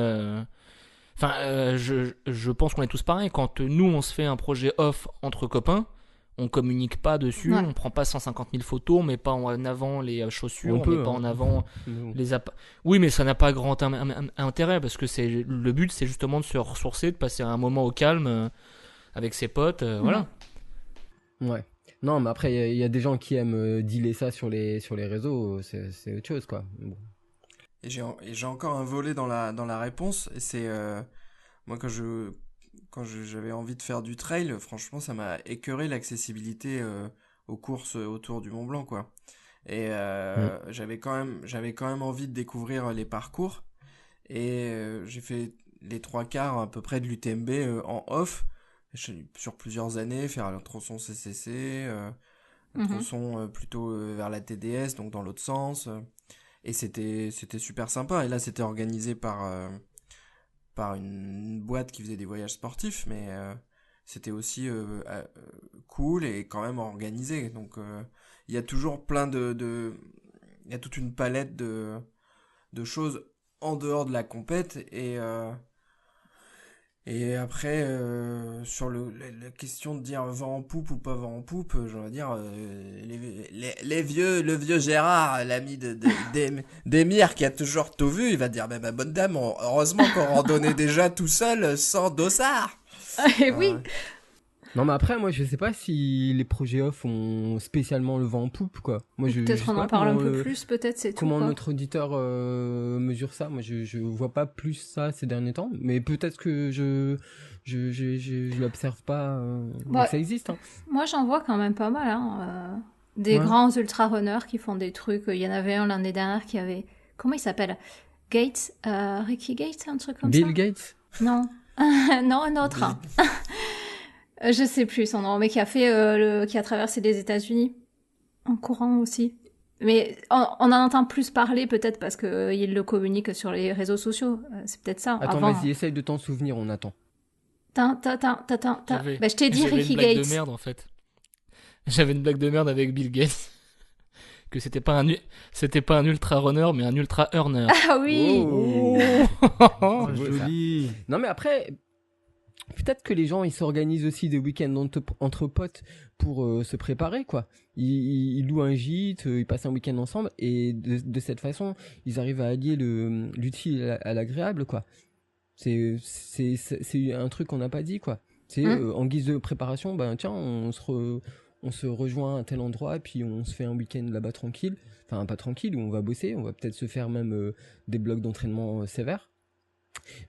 je pense qu'on est tous pareils. Quand nous, on se fait un projet off entre copains, on communique pas dessus, on prend pas 150 000 photos, on met pas en avant les chaussures, on met pas en avant les Oui, mais ça n'a pas grand intérêt, parce que le but, c'est justement de se ressourcer, de passer un moment au calme avec ses potes, voilà. Ouais. Non, mais après, il y a des gens qui aiment dealer ça sur les réseaux, c'est autre chose, quoi. Bon. Et j'ai encore un volet dans la réponse, et c'est moi quand j'avais envie de faire du trail, franchement ça m'a écœuré l'accessibilité aux courses autour du Mont Blanc, quoi. Et j'avais quand même envie de découvrir les parcours, et j'ai fait les 3/4 à peu près de l'UTMB en off sur plusieurs années, faire un tronçon CCC, un tronçon plutôt vers la TDS, donc dans l'autre sens. Et c'était super sympa. Et là, c'était organisé par une boîte qui faisait des voyages sportifs, mais c'était aussi cool et quand même organisé. Donc, il y a toujours plein il y a toute une palette de choses en dehors de la compète. Et après, sur la question de dire vent en poupe ou pas vent en poupe, j'aimerais dire le vieux Gérard, l'ami d'Emir qui a toujours tout vu, il va dire ma bonne dame, heureusement qu'on randonnait déjà tout seul sans dossard. Et oui. Non, mais après, moi, je sais pas si les projets off ont spécialement le vent en poupe, quoi. Moi, peut-être on en parle un peu plus, peut-être, c'est tout. Comment notre auditeur mesure ça? Moi, je vois pas plus ça ces derniers temps, mais peut-être que je l'observe pas, que ça existe, hein. Moi, j'en vois quand même pas mal, hein. Des grands ultra-runners qui font des trucs. Il y en avait un l'année dernière qui avait... Comment il s'appelle? Gates, Ricky Gates, un truc comme Bill ça? Gates? Non. Non, un autre. Hein. Je sais plus son nom, mais qui a fait qui a traversé les États-Unis en courant aussi. Mais on en entend plus parler peut-être parce que il le communique sur les réseaux sociaux. C'est peut-être ça. Attends, avant, vas-y, essaye de t'en souvenir, on attend. Bah, je t'ai dit Ricky Gates. J'avais une blague de merde en fait. J'avais une blague de merde avec Bill Gates. Que c'était pas un ultra runner mais un ultra earner. Ah oui. Oh, joli. Non mais après, peut-être que les gens ils s'organisent aussi des week-ends entre potes pour se préparer, quoi. Ils louent un gîte, ils passent un week-end ensemble et de cette façon ils arrivent à allier l'utile à l'agréable, quoi. C'est un truc qu'on n'a pas dit, quoi. C'est en guise de préparation, ben tiens, on se rejoint à tel endroit et puis on se fait un week-end là-bas tranquille. Enfin, pas tranquille, où on va bosser, on va peut-être se faire même des blocs d'entraînement sévères.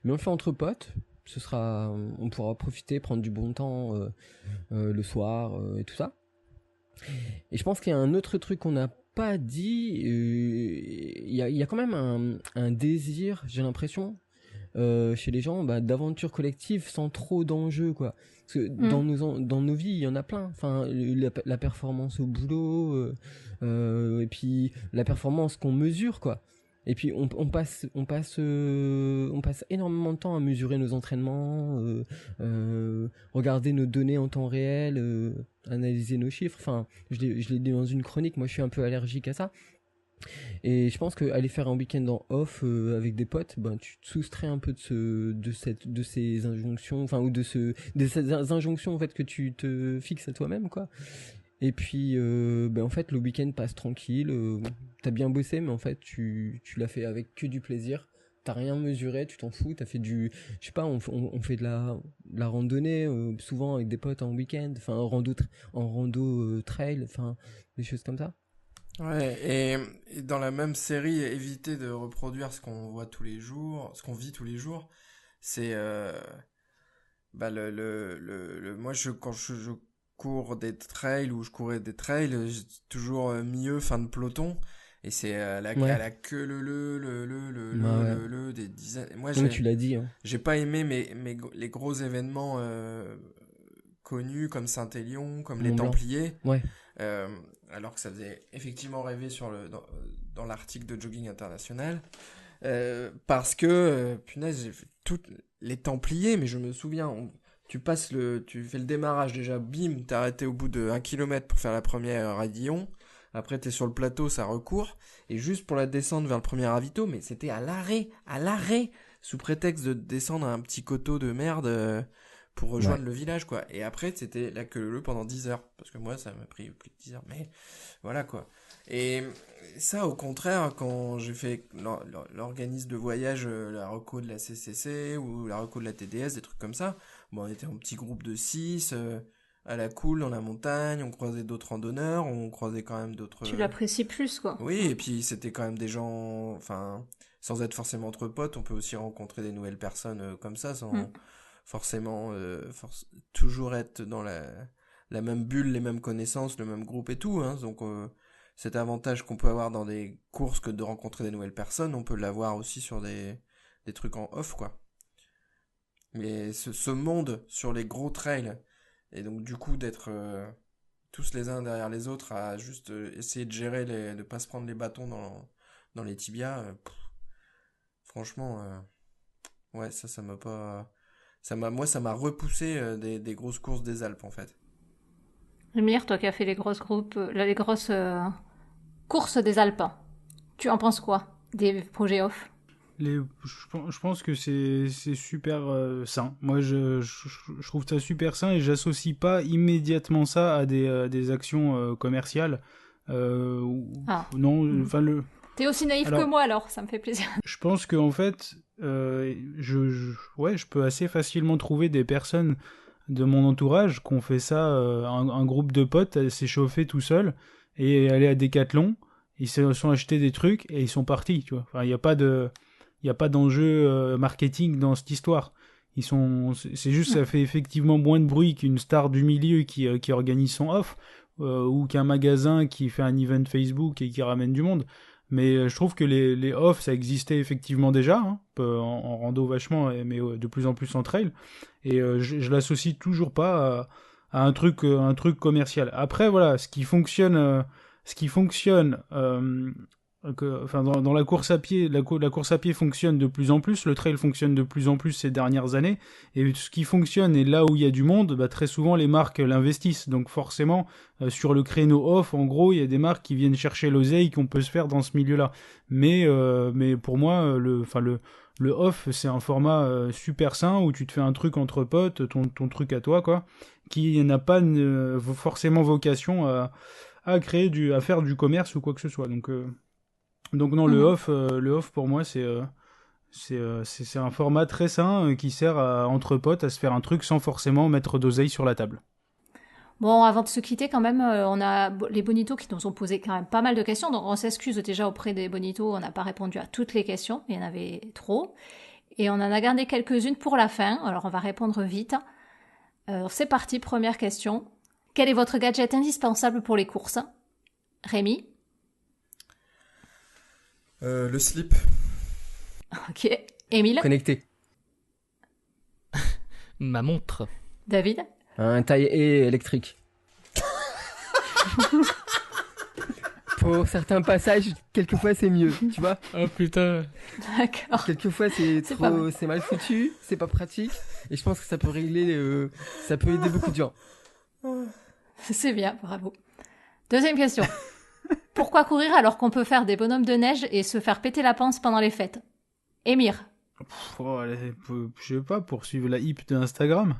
Mais on le fait entre potes. On pourra profiter, prendre du bon temps le soir et tout ça. Et je pense qu'il y a un autre truc qu'on n'a pas dit. Il y a quand même un désir, j'ai l'impression, chez les gens, d'aventure collective sans trop d'enjeux, quoi. Parce que dans nos vies, il y en a plein. Enfin, la performance au boulot, et puis la performance qu'on mesure, quoi. Et puis on passe énormément de temps à mesurer nos entraînements, regarder nos données en temps réel, analyser nos chiffres. Enfin, je l'ai dit dans une chronique. Moi, je suis un peu allergique à ça. Et je pense que aller faire un week-end en off avec des potes, tu te soustrais un peu de ces injonctions, enfin, ou de ces injonctions en fait que tu te fixes à toi-même, quoi. Et puis en fait le week-end passe tranquille, t'as bien bossé mais en fait tu l'as fait avec que du plaisir, t'as rien mesuré, tu t'en fous, t'as fait je sais pas, on fait de la randonnée souvent avec des potes en week-end, enfin en rando trail, enfin des choses comme ça. Ouais, et dans la même série, éviter de reproduire ce qu'on voit tous les jours, ce qu'on vit tous les jours, c'est moi quand je cours des trails ou je courais des trails, j'ai toujours milieu fin de peloton et c'est à la queue le des dizaines. Moi tu l'as dit, hein. J'ai pas aimé les gros événements connus comme Saint-Élion, comme les Templiers. Ouais. Alors que ça faisait effectivement rêver dans l'article de Jogging International, parce que punaise, j'ai fait toutes les Templiers, mais je me souviens, tu fais le démarrage déjà, bim, t'es arrêté au bout de 1 kilomètre pour faire la première radillon, après t'es sur le plateau, ça recourt, et juste pour la descente vers le premier ravito, mais c'était à l'arrêt, sous prétexte de descendre un petit coteau de merde pour rejoindre le village, quoi. Et après, c'était la queue leu pendant 10 heures, parce que moi, ça m'a pris plus de 10 heures, mais voilà, quoi. Et ça, au contraire, quand j'ai fait l'organisme de voyage, la reco de la CCC, ou la reco de la TDS, des trucs comme ça, on était en petit groupe de 6, à la cool, dans la montagne, on croisait d'autres randonneurs, on croisait quand même d'autres... Tu l'apprécies plus, quoi. Oui, et puis c'était quand même des gens, enfin, sans être forcément entre potes, on peut aussi rencontrer des nouvelles personnes comme ça, sans forcément toujours être dans la même bulle, les mêmes connaissances, le même groupe et tout, hein. Donc cet avantage qu'on peut avoir dans des courses que de rencontrer des nouvelles personnes, on peut l'avoir aussi sur des trucs en off, quoi. Mais ce monde sur les gros trails, et donc du coup d'être tous les uns derrière les autres à juste essayer de gérer de pas se prendre les bâtons dans les tibias, franchement ouais, ça m'a pas... Moi, ça m'a repoussé des grosses courses des Alpes, en fait. Lumière, toi qui as fait les grosses courses des Alpes, tu en penses quoi des projets off? Je pense que c'est super sain. Moi, je trouve ça super sain et j'associe pas immédiatement ça à des actions commerciales. Non, enfin T'es aussi naïf que moi, alors ça me fait plaisir. Je pense que en fait, je peux assez facilement trouver des personnes de mon entourage qui ont fait ça, un groupe de potes s'échauffer tout seul et aller à Decathlon. Ils se sont achetés des trucs et ils sont partis, tu vois. Enfin, il y a pas d'enjeu marketing dans cette histoire. C'est juste, ça fait effectivement moins de bruit qu'une star du milieu qui organise son off, ou qu'un magasin qui fait un event Facebook et qui ramène du monde. Mais je trouve que les off, ça existait effectivement déjà, hein, en rando vachement, mais de plus en plus en trail. Et je l'associe toujours pas à un truc commercial. Après, voilà, ce qui fonctionne, dans la course à pied, la course à pied fonctionne de plus en plus, le trail fonctionne de plus en plus ces dernières années, et ce qui fonctionne et là où il y a du monde, très souvent les marques l'investissent, donc forcément sur le créneau off, en gros, il y a des marques qui viennent chercher l'oseille qu'on peut se faire dans ce milieu-là. Mais pour moi, le off, c'est un format super sain où tu te fais un truc entre potes, ton truc à toi, quoi, qui n'a pas forcément vocation à faire du commerce ou quoi que ce soit. Donc non, le off pour moi c'est un format très sain qui sert entre potes à se faire un truc sans forcément mettre d'oseille sur la table. Bon, avant de se quitter quand même, on a les bonitos qui nous ont posé quand même pas mal de questions, donc on s'excuse déjà auprès des bonitos, on n'a pas répondu à toutes les questions, il y en avait trop, et on en a gardé quelques-unes pour la fin, alors on va répondre vite. C'est parti, première question. Quel est votre gadget indispensable pour les courses ? Rémi ? Le slip. Ok. Émile ? Connecté. Ma montre. David ? Un taille-haie électrique. Pour certains passages, quelquefois c'est mieux, tu vois. Oh putain. D'accord. Quelquefois c'est mal foutu, c'est pas pratique, et je pense que ça peut ça peut aider beaucoup de gens. C'est bien, bravo. Deuxième question. Pourquoi courir alors qu'on peut faire des bonhommes de neige et se faire péter la panse pendant les fêtes ? Émir ? Je sais pas, pour suivre la hype de Instagram.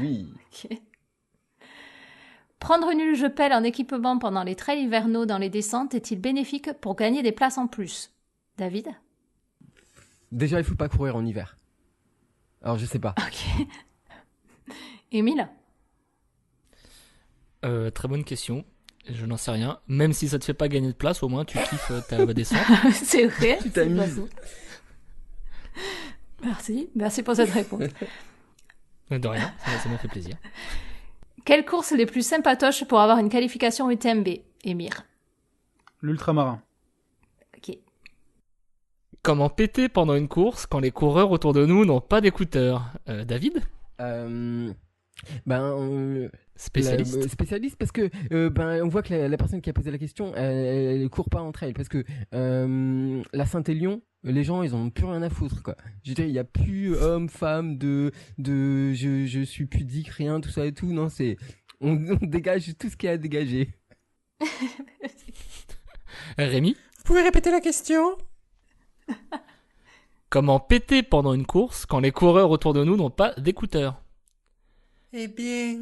Oui. Ok. Prendre une luge pelle en équipement pendant les trails hivernaux dans les descentes est-il bénéfique pour gagner des places en plus ? David ? Déjà, il faut pas courir en hiver. Alors, je sais pas. Ok. Émile ? Très bonne question. Je n'en sais rien. Même si ça te fait pas gagner de place, au moins tu kiffes ta descente. C'est vrai. Tu t'amuses. Merci pour cette réponse. De rien, ça m'a fait plaisir. Quelles courses les plus sympatoches pour avoir une qualification UTMB ? Émir ? L'ultramarin. Ok. Comment péter pendant une course quand les coureurs autour de nous n'ont pas d'écouteurs ? David ? Spécialiste. Spécialiste parce que on voit que la personne qui a posé la question, elle court pas entre elles parce que la Saint-Élion, les gens ils en ont plus rien à foutre quoi. Je veux dire, il y a plus homme, femme, je suis pudique, rien, tout ça et tout. Non, c'est on dégage tout ce qu'il y a à dégager. Rémi ? Vous pouvez répéter la question ? Comment péter pendant une course quand les coureurs autour de nous n'ont pas d'écouteurs ? Eh bien,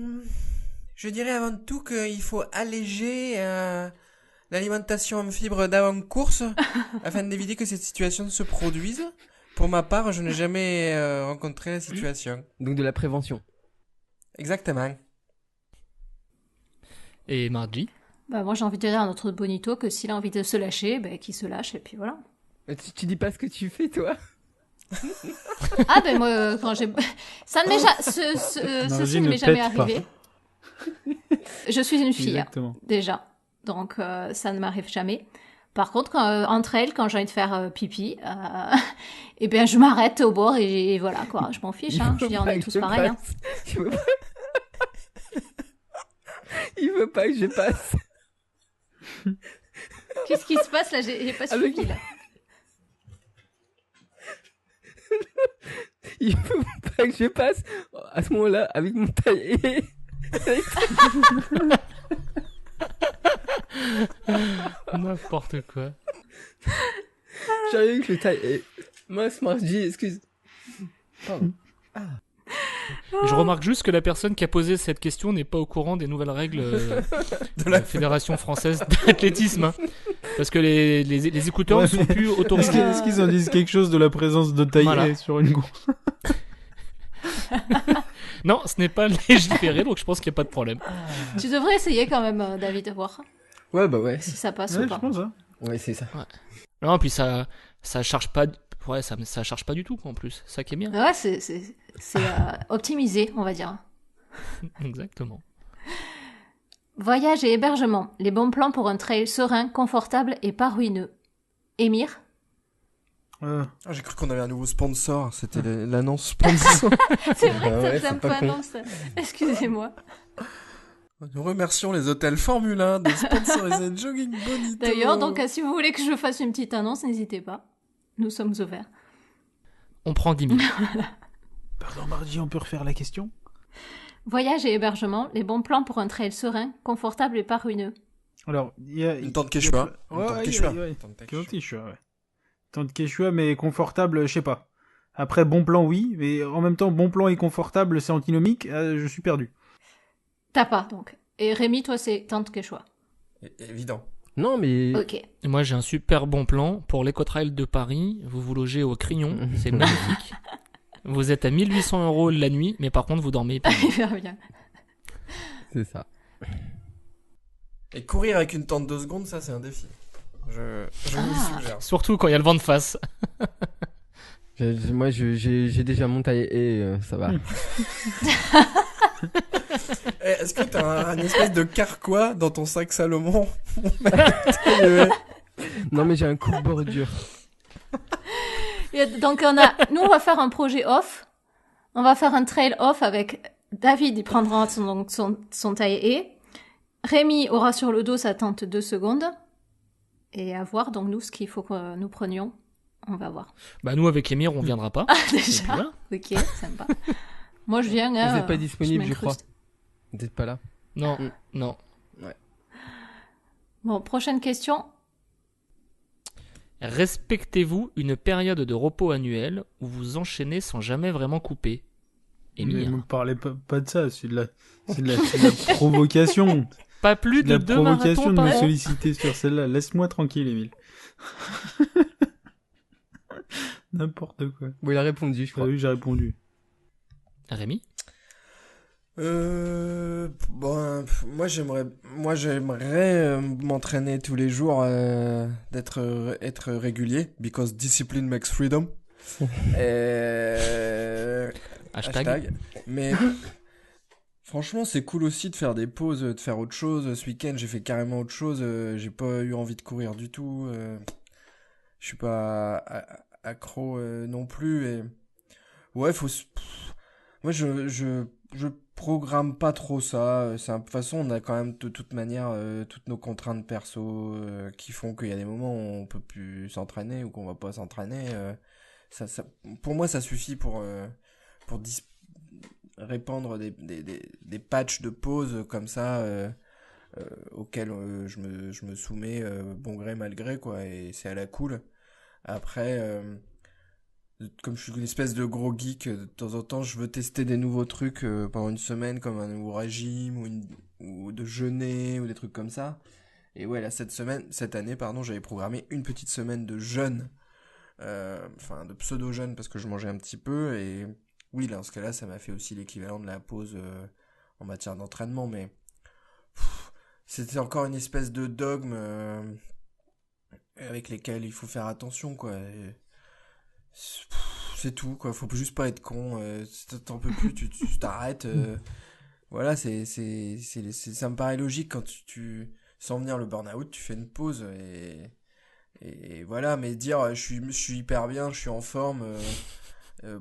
je dirais avant tout qu'il faut alléger l'alimentation en fibres d'avant-course afin d'éviter que cette situation se produise. Pour ma part, je n'ai jamais rencontré la situation. Donc de la prévention. Exactement. Et Margie ? Moi j'ai envie de dire à notre bonito que s'il a envie de se lâcher, qu'il se lâche et puis voilà. Tu dis pas ce que tu fais toi ? Ah moi quand j'ai ça ne m'est ceci ne m'est jamais arrivé. Je suis une fille déjà, donc ça ne m'arrive jamais. Par contre entre elles quand j'ai envie de faire pipi je m'arrête au bord et voilà quoi, je m'en fiche hein. Je veux dire, on est tous pareils hein. Il veut pas que je passe. Qu'est-ce qui se passe là, j'ai pas suivi là. Il faut pas que je passe à ce moment-là avec mon taille. N'importe quoi. J'avais vu que le taille... Mince, Margie, excuse. Pardon. Je remarque juste que la personne qui a posé cette question n'est pas au courant des nouvelles règles de la Fédération française d'athlétisme. Hein. Parce que les écouteurs ne sont plus autorisés. Est-ce qu'ils en disent quelque chose de la présence de taillé sur une course? Non, ce n'est pas légiféré, donc je pense qu'il n'y a pas de problème. Tu devrais essayer quand même, David, de voir Ouais, bah ouais. si ça passe ou pas. Je pense, hein. Ouais, c'est ça. Ouais. Non, puis ça charge pas... Ouais, ça charge pas du tout, quoi, en plus. Ça qui est bien. Ouais, c'est optimisé, on va dire. Exactement. Voyage et hébergement. Les bons plans pour un trail serein, confortable et pas ruineux. Émir? J'ai cru qu'on avait un nouveau sponsor. C'était l'annonce sponsor. C'est vrai que ouais, ça me c'est pas fait con. annonce. Excusez-moi. Nous remercions les hôtels Formule 1 de sponsoriser Jogging Bonito. D'ailleurs, donc, si vous voulez que je fasse une petite annonce, n'hésitez pas. Nous sommes ouverts. On prend 10 000. Pardon, Margie, on peut refaire la question? Voyage et hébergement. Les bons plans pour un trail serein, confortable et pas ruineux. Alors, il y a... Une tente Quechua. Ouais, tente Quechua, mais confortable, je sais pas. Après, bon plan, oui, mais en même temps, bon plan et confortable, c'est antinomique, je suis perdu. T'as pas, donc. Et Rémi, toi, c'est tente Quechua. Évident. Non, mais... Ok. Et moi, j'ai un super bon plan pour l'Ecotrail de Paris. Vous vous logez au Crillon, c'est magnifique. Vous êtes à 1 800 € la nuit, mais par contre, vous dormez hyper bien. Hyper bien. C'est ça. Et courir avec une tente 2 secondes, ça c'est un défi. Je vous le suggère. Surtout quand il y a le vent de face. Moi, j'ai déjà mon taille et ça va. Est-ce que t'as un espèce de carquois dans ton sac Salomon? Non, mais j'ai un coup de bordure. Et donc, nous, on va faire un projet off. On va faire un trail off avec David, il prendra son taille-et. Rémi aura sur le dos sa tente 2 secondes. Et à voir, donc, nous, ce qu'il faut que nous prenions. On va voir. Bah, nous, avec Émir, on viendra pas. Ah, déjà? Voilà. Ok, sympa. Moi, je viens. Vous n'êtes pas disponible, je crois. m'incruste. Vous n'êtes pas là. Non, non. Bon, prochaine question. Respectez-vous une période de repos annuel où vous enchaînez sans jamais vraiment couper? Ne Émir. me parlez pas de ça, c'est de la provocation. Pas plus de 2 marathons provocation de par me an. solliciter sur celle-là. Laisse-moi tranquille, Émile. N'importe quoi. Bon, il a répondu, je Ah crois. oui, j'ai répondu. Rémi? Moi j'aimerais m'entraîner tous les jours, être régulier, because discipline makes freedom. Hashtag. Mais franchement, c'est cool aussi de faire des pauses, de faire autre chose. Ce week-end, j'ai fait carrément autre chose. J'ai pas eu envie de courir du tout. Je suis pas accro non plus. Et ouais, moi, je programme pas trop ça. De toute façon, on a quand même de toute manière toutes nos contraintes perso qui font qu'il y a des moments où on peut plus s'entraîner ou qu'on va pas s'entraîner. Pour moi, ça suffit pour répandre des patchs de pause comme ça auxquels je me soumets bon gré mal gré, quoi, et c'est à la cool. Après, comme je suis une espèce de gros geek, de temps en temps je veux tester des nouveaux trucs pendant une semaine, comme un nouveau régime ou de jeûner ou des trucs comme ça. Et ouais, là cette année j'avais programmé une petite semaine de jeûne, de pseudo-jeûne, parce que je mangeais un petit peu. Et oui, là, dans ce cas-là, ça m'a fait aussi l'équivalent de la pause en matière d'entraînement, mais c'était encore une espèce de dogme avec lesquels il faut faire attention, quoi. Et c'est tout, quoi. Faut juste pas être con. Si t'en peux plus, tu t'arrêtes. Voilà, ça me paraît logique quand tu sans venir le burn-out, tu fais une pause et voilà. Mais dire je suis hyper bien, je suis en forme.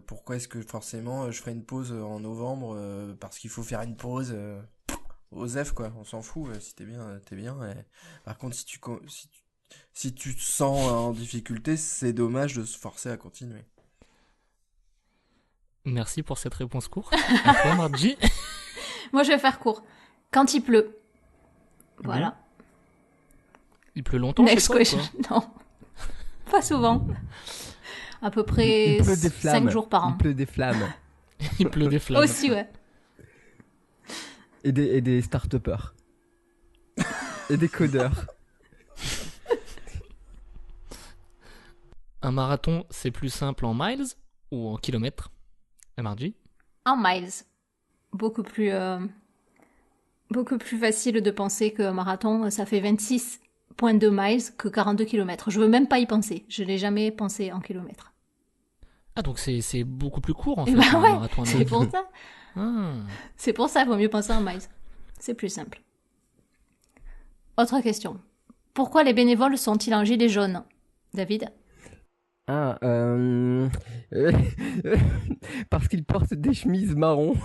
Pourquoi est-ce que forcément je ferai une pause en novembre parce qu'il faut faire une pause OSEF, quoi, on s'en fout. Si t'es bien, t'es bien. Et par contre, si tu te sens en difficulté, c'est dommage de se forcer à continuer. Merci pour cette réponse courte. À toi, Margie. Moi, je vais faire court. Quand il pleut. Voilà. Il pleut longtemps Next chez toi, question. quoi. Non. Pas souvent. À peu près 5 jours par an. Il pleut des flammes. Il pleut des flammes. Aussi, ouais. Et des start-upers. Et des codeurs. Un marathon, c'est plus simple en miles ou en kilomètres, MRG? En miles. Beaucoup plus facile de penser qu'un marathon, ça fait 26,2 miles que 42 km. Je veux même pas y penser. Je l'ai jamais pensé en kilomètres. Ah, donc c'est beaucoup plus court en fait, Bah un ouais, marathon. c'est pour ça. Ah. C'est pour ça, il vaut mieux penser en miles. C'est plus simple. Autre question. Pourquoi les bénévoles sont-ils en gilet jaune, David? Ah, parce qu'ils portent des chemises marron.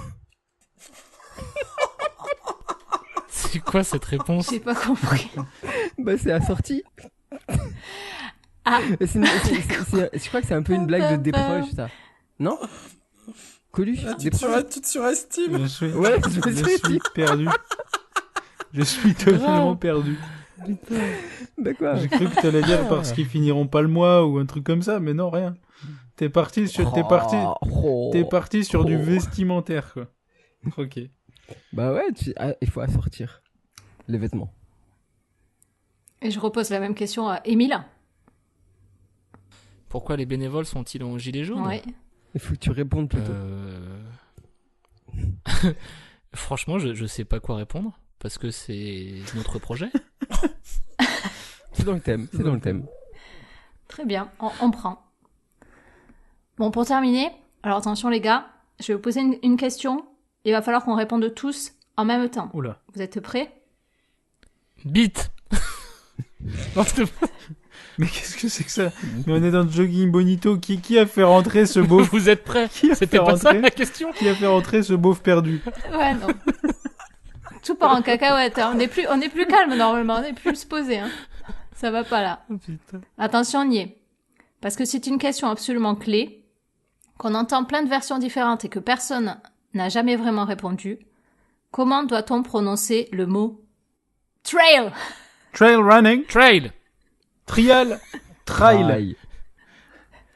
C'est quoi cette réponse? J'ai pas compris. Bah, c'est assorti. Ah. Je crois que c'est un peu une blague de Desproges, ça. Non? Coluche, Tu te surestimes. Ouais, je suis perdu. Je suis totalement perdu. Bah quoi? J'ai cru que t'allais dire parce qu'ils finiront pas le mois ou un truc comme ça, mais non, rien. T'es parti sur du vestimentaire, quoi. Ok. Bah ouais, il faut assortir les vêtements. Et je repose la même question à Émile. Pourquoi les bénévoles sont-ils en gilet jaune? Ouais. Il faut que tu répondes plutôt. Franchement, je sais pas quoi répondre parce que c'est notre projet. C'est dans le thème. Très bien, on prend. Bon, pour terminer, alors attention les gars, je vais vous poser une question. Il va falloir qu'on réponde tous en même temps. Oula. Vous êtes prêts? Bite. Mais qu'est-ce que c'est que ça? Mais on est dans le jogging bonito. Qui a fait rentrer ce beauf? Vous êtes prêts? Qui a C'était fait pas ça rentrer la question? Qui a fait rentrer ce beauf perdu? Ouais, non. Tout part en cacahuète. Hein. On est plus calme normalement, on est plus posé. Hein. Ça va pas là. Oh, putain. Attention, on y est. Parce que c'est une question absolument clé, qu'on entend plein de versions différentes et que personne n'a jamais vraiment répondu. Comment doit-on prononcer le mot trail? Trail running. Trail. Trial. Trail.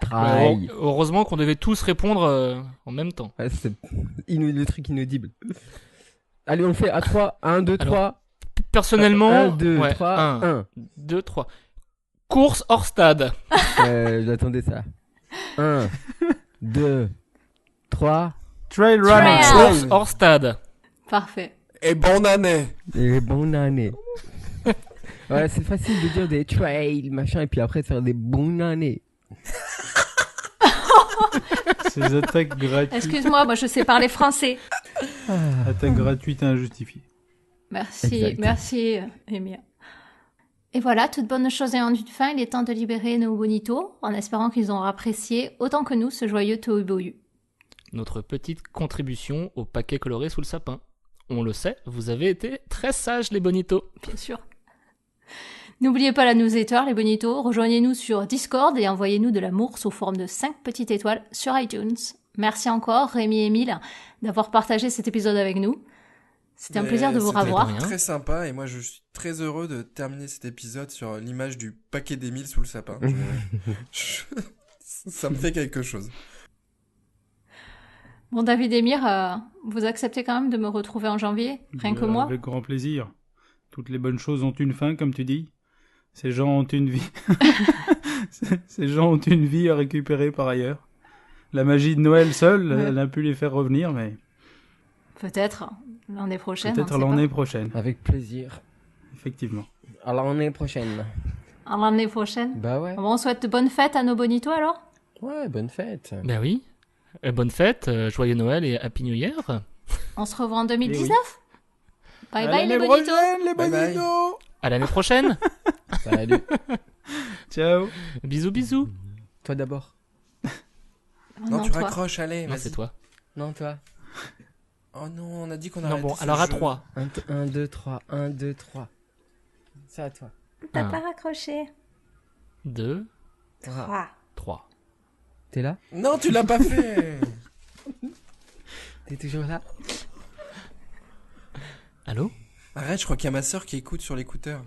Trail. Heureusement qu'on devait tous répondre en même temps. Ouais, c'est le truc inaudible. Allez, on le fait à 3. 1, 2, 3. Personnellement, 1, 2, ouais, 3, 1. 2, 3. Course hors stade. J'attendais ça. 1, 2, 3. Trail running. Course hors stade. Parfait. Et bonne année. Et bonne année. Ouais, c'est facile de dire des trails, machin, et puis après de faire des bonnes années. Ces attaques gratuites. Excuse-moi, moi je sais parler français. Attaques gratuites et injustifiées. Merci, Emilia. Et voilà, toute bonne chose ayant une fin, il est temps de libérer nos bonitos, en espérant qu'ils auront apprécié autant que nous ce joyeux tohu-bohu. Notre petite contribution au paquet coloré sous le sapin. On le sait, vous avez été très sages les bonitos. Bien sûr. N'oubliez pas la newsletter, les bonitos. Rejoignez-nous sur Discord et envoyez-nous de l'amour sous forme de 5 petites étoiles sur iTunes. Merci encore, Rémi et Émile, d'avoir partagé cet épisode avec nous. C'était un plaisir de vous revoir. C'était très sympa et moi je suis très heureux de terminer cet épisode sur l'image du paquet d'Émile sous le sapin. Ça me fait quelque chose. Bon, David et Emir, vous acceptez quand même de me retrouver en janvier, rien que moi? Avec grand plaisir. Toutes les bonnes choses ont une fin, comme tu dis. Ces gens ont une vie. Ces gens ont une vie à récupérer par ailleurs. La magie de Noël seule, elle n'a pu les faire revenir, mais... Peut-être l'année prochaine. Peut-être l'année prochaine. Avec plaisir. Effectivement. À l'année prochaine. À l'année prochaine? Bah ouais. Bon, on souhaite de bonnes fêtes à nos bonitos alors? Ouais, bonne fête. Ben oui. Bonne fête, joyeux Noël et Happy New Year. On se revoit en 2019? Bye À bye les l'année bonitos! prochaine, les Bye bye. bonitos. À l'année prochaine. Salut. Ciao. Bisous, bisous. Toi d'abord. Non, tu toi. raccroches, allez, Non, vas-y. c'est toi. Non, toi. Oh non, on a dit qu'on Non, arrêtait bon, ce alors à jeu. 3. 1, 2, 3. 1, 2, 3. C'est à toi. T'as Un. pas raccroché. 2, 3. 3. T'es là? Non, tu l'as pas fait. T'es toujours là? Allô? Arrête, je crois qu'il y a ma sœur qui écoute sur l'écouteur.